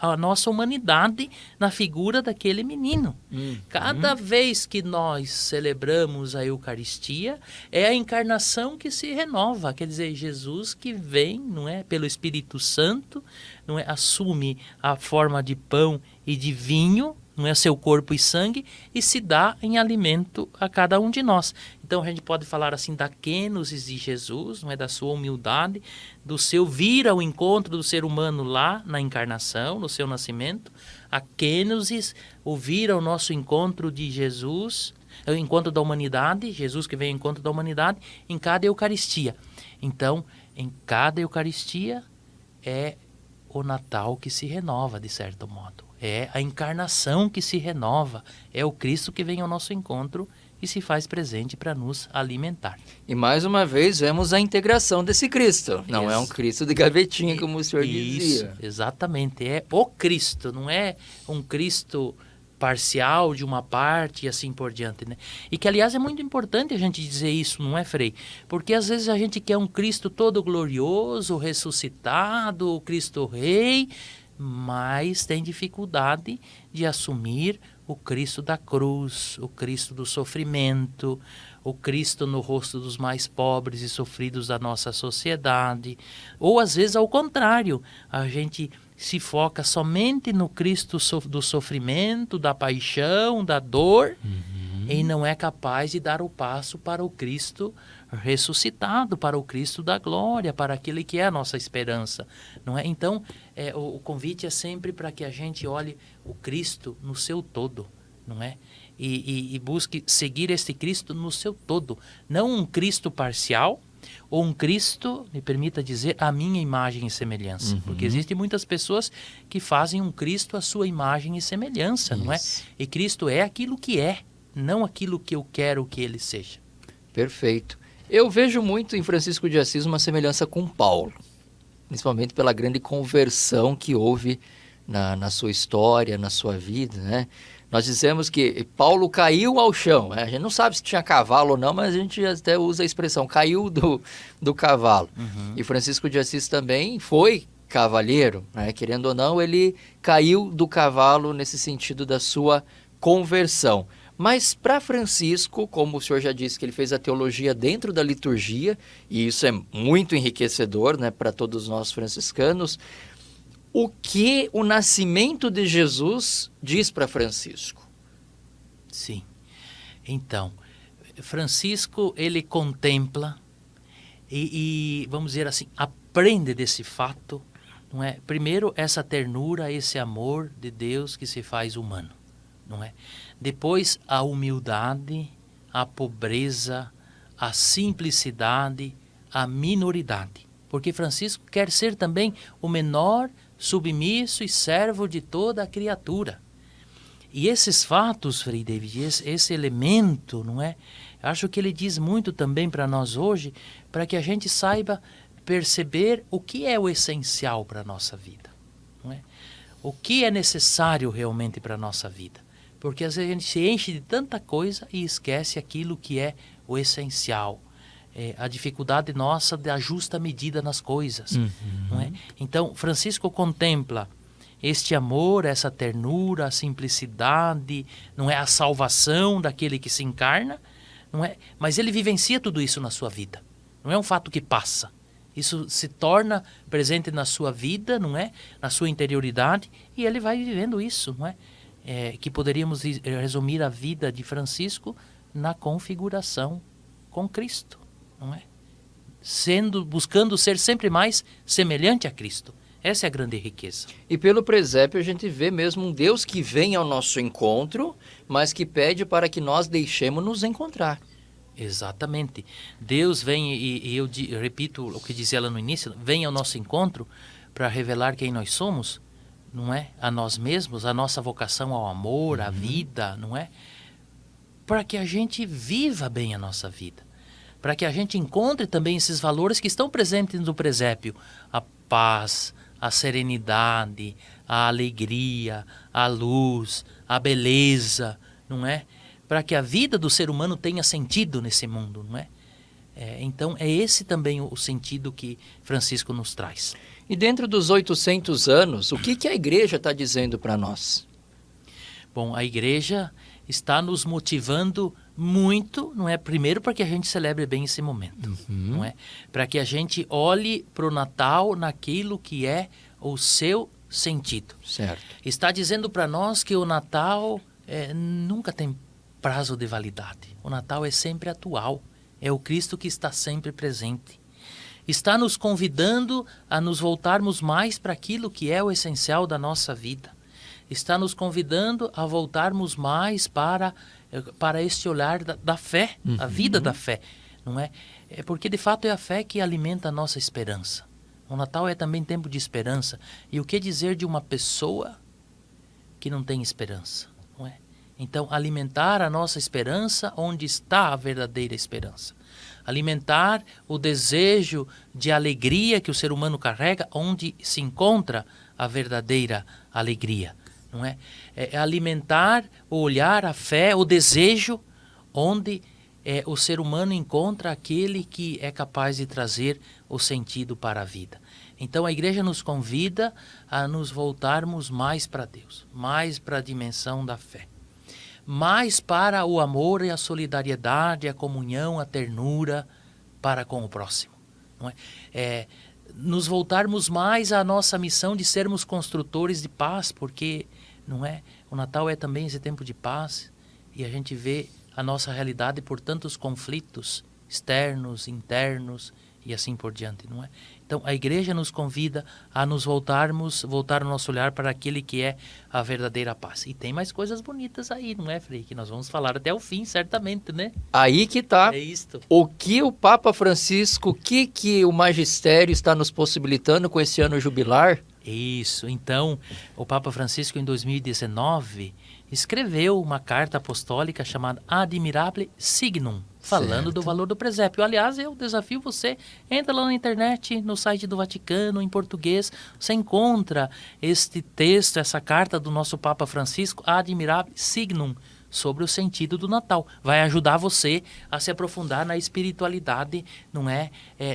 a nossa humanidade na figura daquele menino. Cada vez que nós celebramos a Eucaristia, é a encarnação que se renova, quer dizer, Jesus que vem, não é, pelo Espírito Santo, não é, assume a forma de pão e de vinho, não é, seu corpo e sangue, e se dá em alimento a cada um de nós. Então a gente pode falar assim da kenosis de Jesus, não é, da sua humildade, do seu vir ao encontro do ser humano lá na encarnação, no seu nascimento. A kenosis, o vir ao nosso encontro de Jesus, o encontro da humanidade, Jesus que vem ao encontro da humanidade, em cada Eucaristia. Então, em cada Eucaristia é o Natal que se renova, de certo modo. É a encarnação que se renova. É o Cristo que vem ao nosso encontro e se faz presente para nos alimentar. E mais uma vez vemos a integração desse Cristo. Não é um Cristo de gavetinha, como o senhor dizia. Isso, exatamente. É o Cristo, não é um Cristo parcial de uma parte e assim por diante, né? E que, aliás, é muito importante a gente dizer isso, não é, Frei? Porque às vezes a gente quer um Cristo todo glorioso, ressuscitado, o Cristo Rei, mas tem dificuldade de assumir o Cristo da cruz, o Cristo do sofrimento, o Cristo no rosto dos mais pobres e sofridos da nossa sociedade. Ou às vezes ao contrário, a gente se foca somente no Cristo do sofrimento, da paixão, da dor, e não é capaz de dar o passo para o Cristo ressuscitado, para o Cristo da glória, para aquele que é a nossa esperança, não é? Então, o convite é sempre para que a gente olhe o Cristo no seu todo, não é? E busque seguir este Cristo no seu todo, não um Cristo parcial, ou um Cristo, me permita dizer, a minha imagem e semelhança. Porque existem muitas pessoas que fazem um Cristo à sua imagem e semelhança, não é? E Cristo é aquilo que é, não aquilo que eu quero que ele seja. Perfeito. Eu vejo muito em Francisco de Assis uma semelhança com Paulo, principalmente pela grande conversão que houve na sua história, na sua vida, né? Nós dizemos que Paulo caiu ao chão, né? A gente não sabe se tinha cavalo ou não, mas a gente até usa a expressão, caiu do cavalo. E Francisco de Assis também foi cavalheiro, né? Querendo ou não, ele caiu do cavalo nesse sentido da sua conversão. Mas para Francisco, como o senhor já disse que ele fez a teologia dentro da liturgia, e isso é muito enriquecedor, né, para todos nós franciscanos, o que o nascimento de Jesus diz para Francisco? Sim. Então, Francisco, ele contempla e, vamos dizer assim, aprende desse fato, não é? Primeiro, essa ternura, esse amor de Deus que se faz humano, não é? Depois, a humildade, a pobreza, a simplicidade, a minoridade. Porque Francisco quer ser também o menor, submisso e servo de toda a criatura. E esses fatos, Frei David, esse elemento, não é? Acho que ele diz muito também para nós hoje, para que a gente saiba perceber o que é o essencial para a nossa vida, não é? O que é necessário realmente para a nossa vida. Porque às vezes a gente se enche de tanta coisa e esquece aquilo que é o essencial. A dificuldade nossa da justa medida nas coisas. Não é? Então, Francisco contempla este amor, essa ternura, a simplicidade, não é, a salvação daquele que se encarna, não é? Mas ele vivencia tudo isso na sua vida. Não é um fato que passa. Isso se torna presente na sua vida, não é? Na sua interioridade, e ele vai vivendo isso, não é? Que poderíamos resumir a vida de Francisco na configuração com Cristo, não é? Buscando ser sempre mais semelhante a Cristo. Essa é a grande riqueza. E pelo presépio a gente vê mesmo um Deus que vem ao nosso encontro, mas que pede para que nós deixemos nos encontrar. Exatamente. Deus vem, e eu repito o que dizia lá no início, vem ao nosso encontro para revelar quem nós somos, não é? A nós mesmos, a nossa vocação ao amor, à vida, não é? para que a gente viva bem a nossa vida, para que a gente encontre também esses valores que estão presentes no presépio, a paz, a serenidade, a alegria, a luz, a beleza, não é? Para que a vida do ser humano tenha sentido nesse mundo, não é? Então é esse também o sentido que Francisco nos traz. E dentro dos 800 anos, o que a igreja está dizendo para nós? Bom, a igreja está nos motivando muito, não é? Primeiro para que a gente celebre bem esse momento, não é? Para que a gente olhe para o Natal naquilo que é o seu sentido. Certo. Está dizendo para nós que o Natal nunca tem prazo de validade. O Natal é sempre atual. É o Cristo que está sempre presente. Está nos convidando a nos voltarmos mais para aquilo que é o essencial da nossa vida. Está nos convidando a voltarmos mais para este olhar da fé, a vida da fé, não é? Porque de fato é a fé que alimenta a nossa esperança. O Natal é também tempo de esperança. E o que dizer de uma pessoa que não tem esperança, não é? Então, alimentar a nossa esperança onde está a verdadeira esperança. Alimentar o desejo de alegria que o ser humano carrega onde se encontra a verdadeira alegria, não é? Alimentar o olhar, a fé, o desejo onde o ser humano encontra aquele que é capaz de trazer o sentido para a vida. Então a igreja nos convida a nos voltarmos mais para Deus, mais para a dimensão da fé, mais para o amor e a solidariedade, a comunhão, a ternura para com o próximo, não é? Nos voltarmos mais à nossa missão de sermos construtores de paz, porque não é? O Natal é também esse tempo de paz e a gente vê a nossa realidade por tantos conflitos externos, internos e assim por diante, não é? Então a igreja nos convida a nos voltar o nosso olhar para aquele que é a verdadeira paz. E tem mais coisas bonitas aí, não é, Frei? Que nós vamos falar até o fim, certamente, né? Aí que tá. É isto. O que o Papa Francisco, o que o magistério está nos possibilitando com esse ano jubilar? Isso. Então, o Papa Francisco, em 2019, escreveu uma carta apostólica chamada Admirabile Signum, falando do valor do presépio. Aliás, eu desafio você, entra lá na internet, no site do Vaticano, em português, você encontra este texto, essa carta do nosso Papa Francisco, Admirabile Signum, sobre o sentido do Natal. Vai ajudar você a se aprofundar na espiritualidade, não é,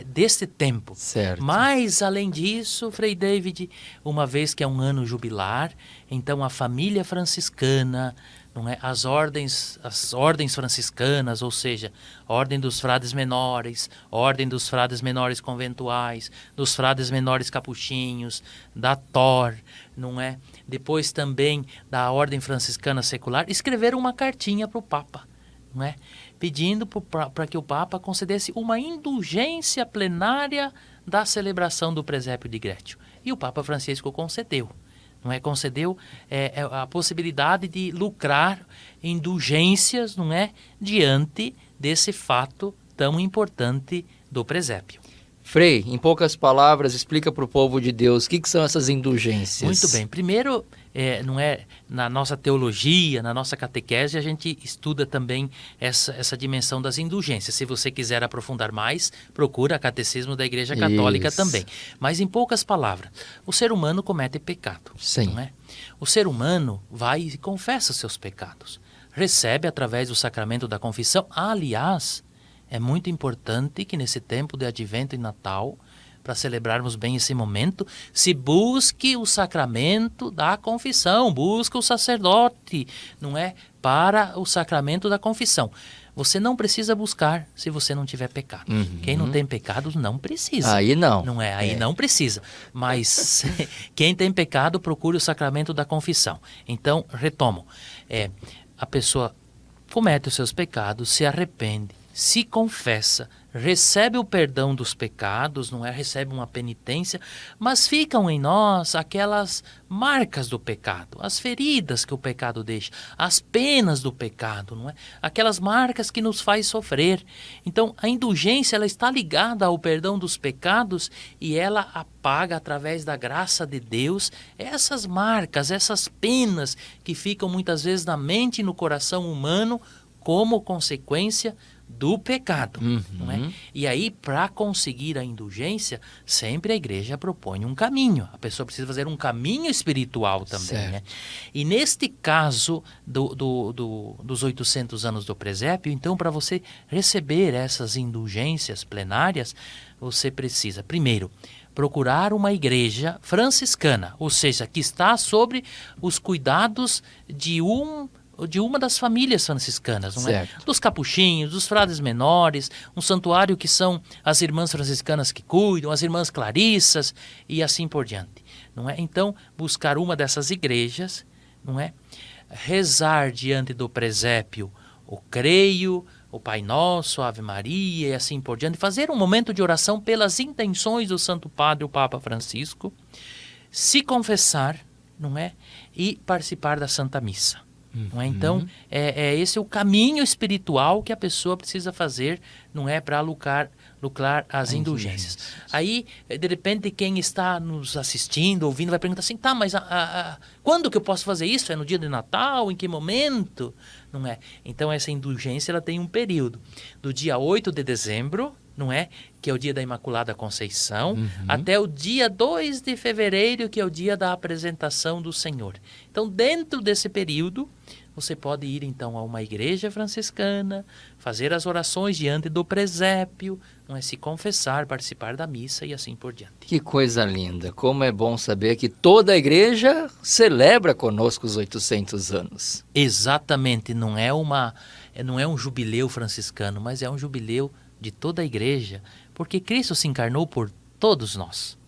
deste tempo. Certo. Mas, além disso, Frei David, uma vez que é um ano jubilar, então a família franciscana, não é, as ordens franciscanas, ou seja, a ordem dos frades menores, a ordem dos frades menores conventuais, dos frades menores capuchinhos, da TOR, não é? Depois também da ordem franciscana secular, escreveram uma cartinha para o Papa, não é? Pedindo para que o Papa concedesse uma indulgência plenária da celebração do presépio de Grétio. E o Papa Francisco concedeu. Não é? Concedeu a possibilidade de lucrar indulgências, não é, diante desse fato tão importante do presépio. Frei, em poucas palavras, explica para o povo de Deus o que são essas indulgências. Muito bem. Primeiro, não é, na nossa teologia, na nossa catequese, a gente estuda também essa dimensão das indulgências. Se você quiser aprofundar mais, procura o Catecismo da Igreja Católica também. Mas, em poucas palavras, o ser humano comete pecado. Sim. Não é? O ser humano vai e confessa seus pecados. Recebe através do sacramento da confissão. Aliás, é muito importante que nesse tempo de Advento e Natal, para celebrarmos bem esse momento, se busque o sacramento da confissão, busque o sacerdote, não é? Para o sacramento da confissão. Você não precisa buscar se você não tiver pecado. Quem não tem pecado não precisa. Aí não. Não é? Aí não precisa. Mas quem tem pecado, procure o sacramento da confissão. Então, retomo. A pessoa comete os seus pecados, se arrepende, se confessa, recebe o perdão dos pecados, não é? Recebe uma penitência, mas ficam em nós aquelas marcas do pecado, as feridas que o pecado deixa, as penas do pecado, não é? Aquelas marcas que nos faz sofrer. Então, a indulgência, ela está ligada ao perdão dos pecados e ela apaga através da graça de Deus essas marcas, essas penas que ficam muitas vezes na mente e no coração humano como consequência do pecado. Não é? E aí, para conseguir a indulgência, sempre a igreja propõe um caminho. A pessoa precisa fazer um caminho espiritual também. Né? E neste caso dos 800 anos do presépio, então, para você receber essas indulgências plenárias, você precisa, primeiro, procurar uma igreja franciscana, ou seja, que está sobre os cuidados de uma das famílias franciscanas, não é? Dos capuchinhos, dos frades menores, um santuário que são as irmãs franciscanas que cuidam, as irmãs clarissas e assim por diante, não é? Então, buscar uma dessas igrejas, não é? Rezar diante do presépio o Creio, o Pai Nosso, a Ave Maria e assim por diante, fazer um momento de oração pelas intenções do Santo Padre, o Papa Francisco, se confessar, não é? E participar da Santa Missa. Não é? Então, esse é o caminho espiritual que a pessoa precisa fazer, não é, para lucrar as indulgências. Aí, de repente, quem está nos assistindo, ouvindo, vai perguntar assim, tá, mas quando que eu posso fazer isso? É no dia de Natal? Em que momento? Não é? Então, essa indulgência ela tem um período. Do dia 8 de dezembro, não é? Que é o dia da Imaculada Conceição, até o dia 2 de fevereiro, que é o dia da apresentação do Senhor. Então, dentro desse período, você pode ir então a uma igreja franciscana, fazer as orações diante do presépio, não é? Se confessar, participar da missa e assim por diante. Que coisa linda! Como é bom saber que toda a igreja celebra conosco os 800 anos. Exatamente, não é um jubileu franciscano, mas é um jubileu de toda a igreja, porque Cristo se encarnou por todos nós.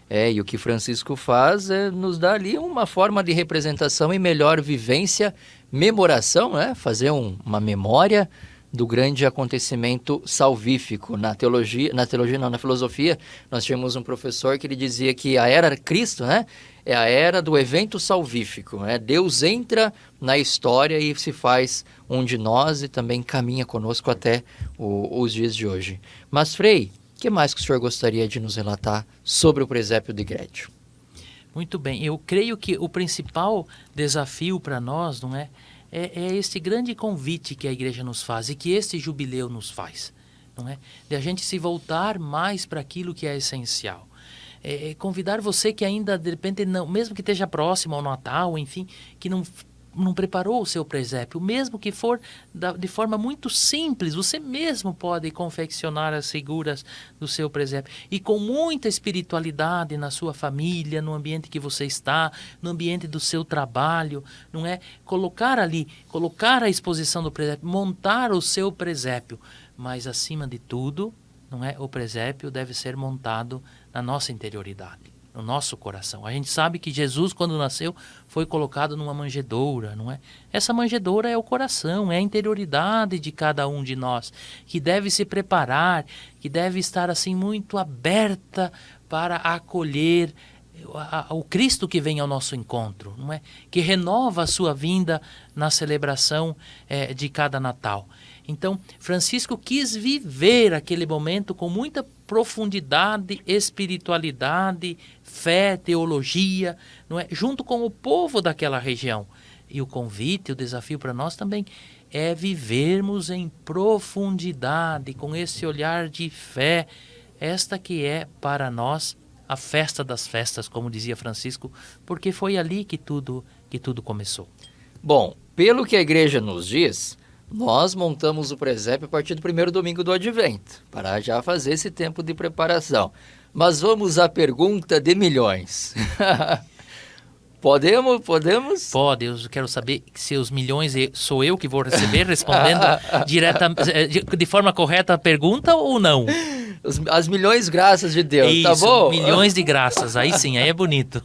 E o que Francisco faz é nos dar ali uma forma de representação e melhor vivência, memoração, né? Fazer uma memória do grande acontecimento salvífico. Na filosofia, nós tínhamos um professor que ele dizia que a era Cristo, né? É a era do evento salvífico. Né? Deus entra na história e se faz um de nós e também caminha conosco até os dias de hoje. Mas, Frei, o que mais que o senhor gostaria de nos relatar sobre o presépio de Grédio? Muito bem, eu creio que o principal desafio para nós, não é? É esse grande convite que a igreja nos faz e que este jubileu nos faz, não é? De a gente se voltar mais para aquilo que é essencial. Convidar você que ainda, de repente, não, mesmo que esteja próximo ao Natal, enfim, que não preparou o seu presépio, mesmo que for de forma muito simples, você mesmo pode confeccionar as figuras do seu presépio. E com muita espiritualidade na sua família, no ambiente que você está, no ambiente do seu trabalho, não é? Colocar a exposição do presépio, montar o seu presépio. Mas, acima de tudo, não é? O presépio deve ser montado na nossa interioridade, no nosso coração. A gente sabe que Jesus, quando nasceu, foi colocado numa manjedoura, não é? Essa manjedoura é o coração, é a interioridade de cada um de nós, que deve se preparar, que deve estar assim muito aberta para acolher o Cristo que vem ao nosso encontro, não é? Que renova a sua vinda na celebração de cada Natal. Então, Francisco quis viver aquele momento com muita profundidade, espiritualidade, fé, teologia, não é? Junto com o povo daquela região. E o convite, o desafio para nós também é vivermos em profundidade, com esse olhar de fé, esta que é para nós a festa das festas, como dizia Francisco, porque foi ali que tudo começou. Bom, pelo que a igreja nos diz, nós montamos o presépio a partir do primeiro domingo do Advento, para já fazer esse tempo de preparação. Mas vamos à pergunta de milhões. Podemos? Pode, eu quero saber se os milhões sou eu que vou receber, respondendo de forma correta a pergunta ou não? As milhões graças de Deus, isso, tá bom? Milhões de graças, aí sim, aí é bonito.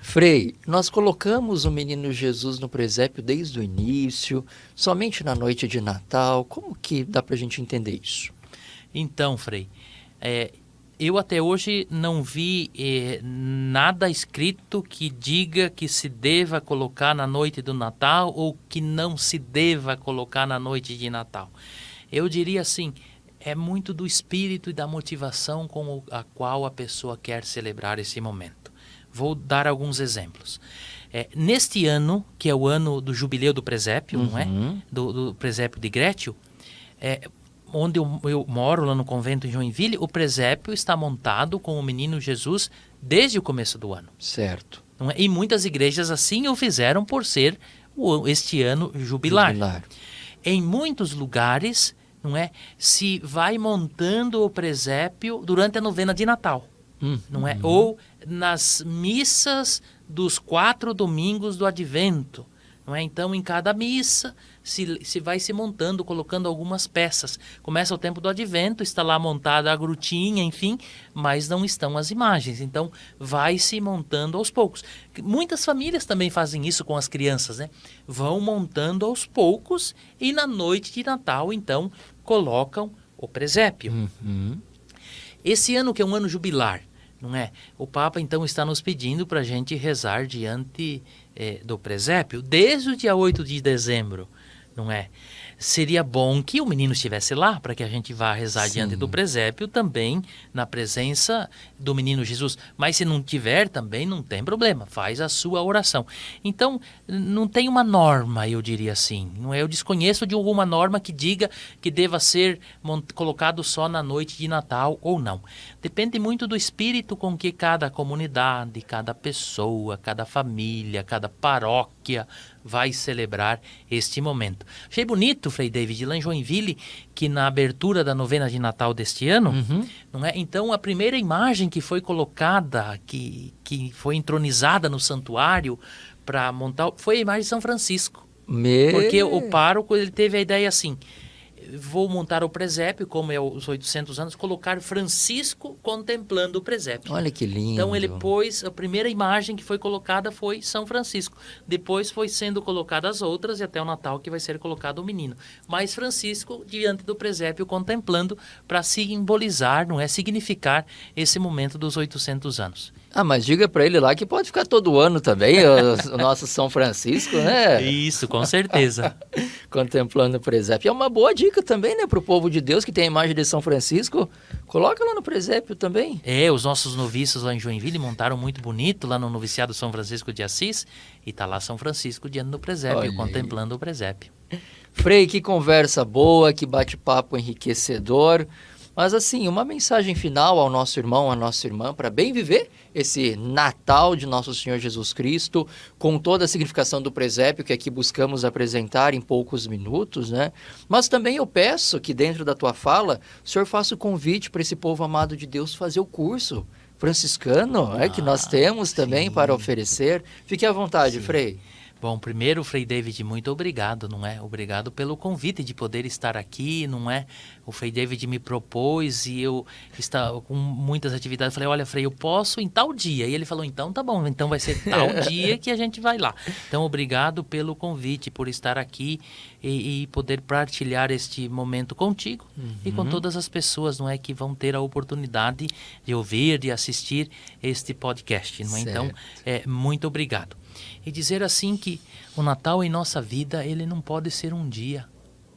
Frei, nós colocamos o menino Jesus no presépio desde o início, somente na noite de Natal. Como que dá pra gente entender isso? Então, Frei, eu até hoje não vi nada escrito que diga que se deva colocar na noite do Natal ou que não se deva colocar na noite de Natal. Eu diria assim, é muito do espírito e da motivação com a qual a pessoa quer celebrar esse momento. Vou dar alguns exemplos. Neste ano, que é o ano do jubileu do presépio, não é? Uhum. Do presépio de Grétio, onde eu moro, lá no convento em Joinville, o presépio está montado com o menino Jesus desde o começo do ano. Certo. Não é? E muitas igrejas assim o fizeram por ser este ano jubilar. Em muitos lugares, não é, se vai montando o presépio durante a novena de Natal, não é? Ou nas missas dos 4 domingos do Advento, não é? Então, em cada missa se vai se montando, colocando algumas peças. Começa o tempo do Advento, está lá montada a grutinha, enfim, mas não estão as imagens. Então, vai se montando aos poucos. Muitas famílias também fazem isso com as crianças, né? Vão montando aos poucos e na noite de Natal, então, colocam o presépio. Esse ano que é um ano jubilar, não é? O Papa, então, está nos pedindo para a gente rezar diante do presépio desde o dia 8 de dezembro, não é? Seria bom que o menino estivesse lá para que a gente vá rezar diante do presépio também na presença do menino Jesus. Mas se não tiver também não tem problema, faz a sua oração. Então não tem uma norma, eu diria assim. Não é? Eu desconheço de alguma norma que diga que deva ser colocado só na noite de Natal ou não. Depende muito do espírito com que cada comunidade, cada pessoa, cada família, cada paróquia vai celebrar este momento. Achei bonito, Frei David, lá em Joinville, que na abertura da novena de Natal deste ano, não é? Então a primeira imagem que foi colocada, que foi entronizada no santuário para montar, foi a imagem de São Francisco. Porque o pároco ele teve a ideia assim: vou montar o presépio, como é os 800 anos, colocar Francisco contemplando o presépio. Olha que lindo. Então ele pôs, a primeira imagem que foi colocada foi São Francisco. Depois foi sendo colocadas as outras e até o Natal que vai ser colocado o menino. Mas Francisco diante do presépio contemplando para simbolizar, não é, significar esse momento dos 800 anos. Mas diga para ele lá que pode ficar todo ano também, o nosso São Francisco, né? Isso, com certeza. Contemplando o presépio. É uma boa dica também, né, para o povo de Deus que tem a imagem de São Francisco. Coloca lá no presépio também. Os nossos noviços lá em Joinville montaram muito bonito lá no noviciado São Francisco de Assis. E tá lá São Francisco diante do presépio, contemplando o presépio. Frei, que conversa boa, que bate-papo enriquecedor. Mas assim, uma mensagem final ao nosso irmão, à nossa irmã, para bem viver esse Natal de Nosso Senhor Jesus Cristo, com toda a significação do presépio que aqui buscamos apresentar em poucos minutos, né? Mas também eu peço que dentro da tua fala, o Senhor faça o convite para esse povo amado de Deus fazer o curso franciscano, que nós temos também para oferecer. Fique à vontade, Frei. Bom, primeiro, Frei David, muito obrigado, não é? Obrigado pelo convite de poder estar aqui, não é? O Frei David me propôs e eu estava com muitas atividades. Falei, olha, Frei, eu posso em tal dia. E ele falou, então tá bom, então vai ser tal dia que a gente vai lá. Então, obrigado pelo convite, por estar aqui e poder partilhar este momento contigo e com todas as pessoas, não é? Que vão ter a oportunidade de ouvir, de assistir este podcast, não é? Então, muito obrigado. E dizer assim que o Natal em nossa vida, ele não pode ser um dia,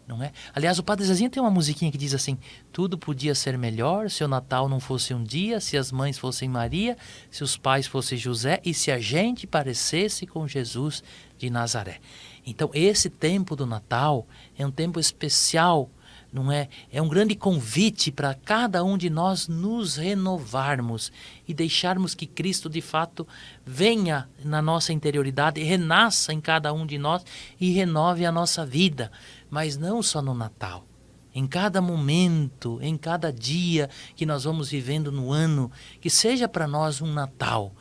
não é? Aliás, o Padre Zezinho tem uma musiquinha que diz assim: tudo podia ser melhor se o Natal não fosse um dia, se as mães fossem Maria, se os pais fossem José e se a gente parecesse com Jesus de Nazaré. Então, esse tempo do Natal é um tempo especial, não é? É um grande convite para cada um de nós nos renovarmos e deixarmos que Cristo de fato venha na nossa interioridade, renasça em cada um de nós e renove a nossa vida, mas não só no Natal. Em cada momento, em cada dia que nós vamos vivendo no ano, que seja para nós um Natal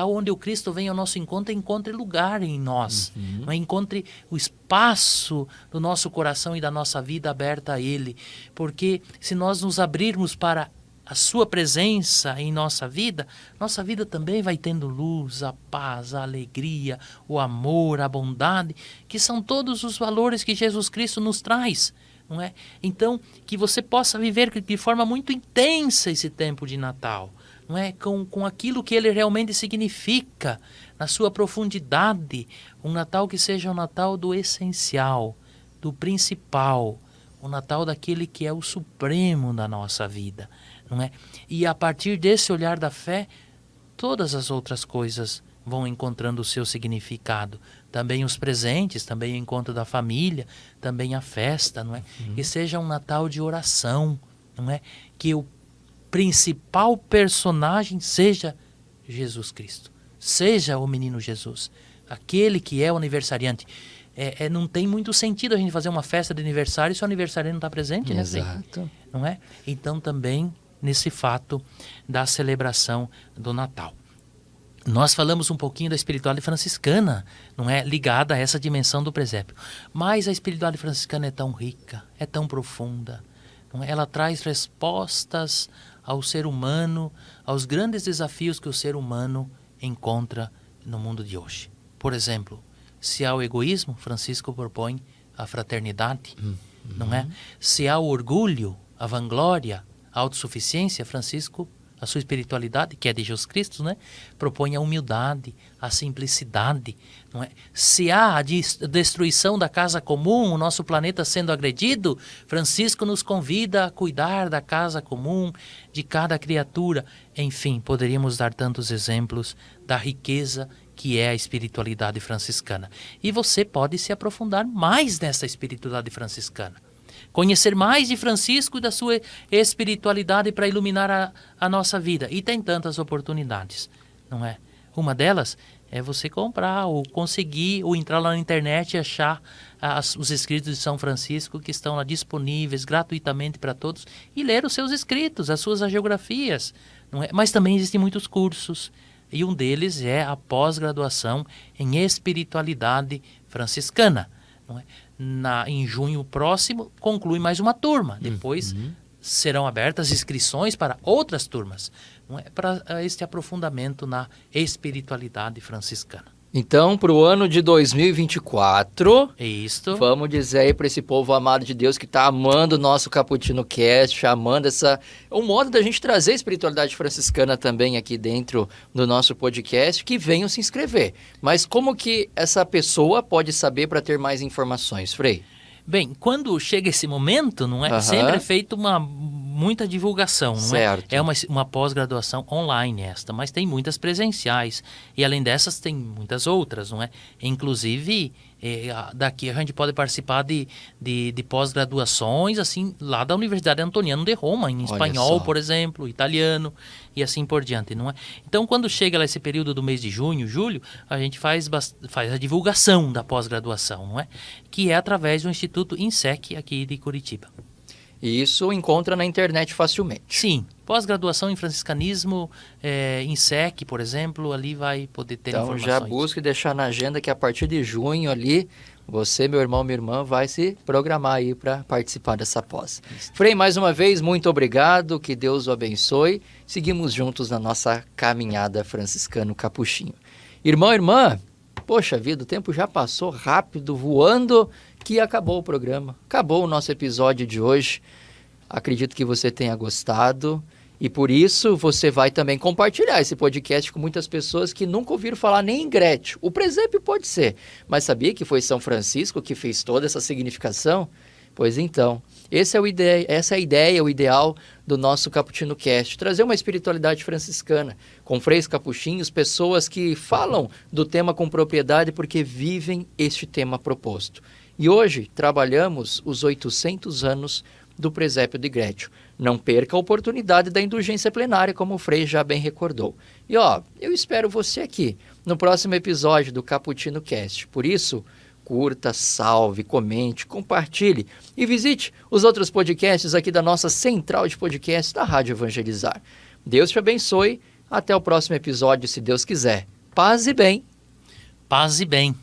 onde o Cristo venha ao nosso encontro e encontre lugar em nós, encontre o espaço do nosso coração e da nossa vida aberta a Ele, porque se nós nos abrirmos para a sua presença em nossa vida também vai tendo luz, a paz, a alegria, o amor, a bondade, que são todos os valores que Jesus Cristo nos traz, não é? Então, que você possa viver de forma muito intensa esse tempo de Natal, não é? Com aquilo que ele realmente significa, na sua profundidade, um Natal que seja um Natal do essencial, do principal, o Natal daquele que é o supremo da nossa vida, não é? E a partir desse olhar da fé, todas as outras coisas vão encontrando o seu significado. Também os presentes, também o encontro da família, também a festa, não é? Que seja um Natal de oração, não é? Que o principal personagem seja Jesus Cristo, seja o menino Jesus, aquele que é o aniversariante. Não tem muito sentido a gente fazer uma festa de aniversário se o aniversariante não está presente, né? Exato. Não é? Então também nesse fato da celebração do Natal. Nós falamos um pouquinho da espiritualidade franciscana, não é? Ligada a essa dimensão do presépio. Mas a espiritualidade franciscana é tão rica, é tão profunda. Não é? Ela traz respostas ao ser humano, aos grandes desafios que o ser humano encontra no mundo de hoje. Por exemplo, se há o egoísmo, Francisco propõe a fraternidade, não é? Se há o orgulho, a vanglória, a autossuficiência, Francisco, a sua espiritualidade, que é de Jesus Cristo, né? Propõe a humildade, a simplicidade, não é? Se há a destruição da casa comum, o nosso planeta sendo agredido, Francisco nos convida a cuidar da casa comum, de cada criatura. Enfim, poderíamos dar tantos exemplos da riqueza que é a espiritualidade franciscana. E você pode se aprofundar mais nessa espiritualidade franciscana. Conhecer mais de Francisco e da sua espiritualidade para iluminar a nossa vida. E tem tantas oportunidades, não é? Uma delas é você comprar ou conseguir ou entrar lá na internet e achar os escritos de São Francisco que estão lá disponíveis gratuitamente para todos e ler os seus escritos, as suas agiografias, não é? Mas também existem muitos cursos e um deles é a pós-graduação em espiritualidade franciscana, não é? Em junho próximo, conclui mais uma turma. Depois serão abertas inscrições para outras turmas, não é? Para este aprofundamento na espiritualidade franciscana. Então, para o ano de 2024, Isto. vamos dizer aí para esse povo amado de Deus que está amando o nosso Cappuccino Cast, amando um modo da gente trazer a espiritualidade franciscana também aqui dentro do nosso podcast, que venham se inscrever. Mas como que essa pessoa pode saber para ter mais informações, Frei? Bem, quando chega esse momento, não é? Sempre é feita muita divulgação, não certo. É? É uma pós-graduação online esta, mas tem muitas presenciais. E além dessas, tem muitas outras, não é? Inclusive, daqui a gente pode participar de pós-graduações, assim, lá da Universidade Antoniano de Roma, em espanhol, por exemplo, italiano, e assim por diante, não é? Então, quando chega lá esse período do mês de junho, julho, a gente faz a divulgação da pós-graduação, não é? Que é através do Instituto INSEC aqui de Curitiba. E isso encontra na internet facilmente. Sim, pós-graduação em franciscanismo, INSEC, por exemplo, ali vai poder ter informações. Então já busque deixar na agenda que a partir de junho ali, você, meu irmão, minha irmã, vai se programar aí para participar dessa pós. Frei, mais uma vez, muito obrigado, que Deus o abençoe. Seguimos juntos na nossa caminhada franciscano capuchinho. Irmão, irmã, poxa vida, o tempo já passou rápido, voando, que acabou o programa. Acabou o nosso episódio de hoje. Acredito que você tenha gostado e por isso você vai também compartilhar esse podcast com muitas pessoas que nunca ouviram falar nem em Gretchen. O presépio pode ser, mas sabia que foi São Francisco que fez toda essa significação? Pois então, essa é a ideia, o ideal do nosso Cappuccino Cast, trazer uma espiritualidade franciscana, com freis capuchinhos, pessoas que falam do tema com propriedade porque vivem este tema proposto. E hoje trabalhamos os 800 anos do presépio de Gretchen. Não perca a oportunidade da indulgência plenária, como o Frei já bem recordou. E eu espero você aqui no próximo episódio do Cappuccino Cast. Por isso, curta, salve, comente, compartilhe e visite os outros podcasts aqui da nossa central de podcasts da Rádio Evangelizar. Deus te abençoe. Até o próximo episódio, se Deus quiser. Paz e bem. Paz e bem.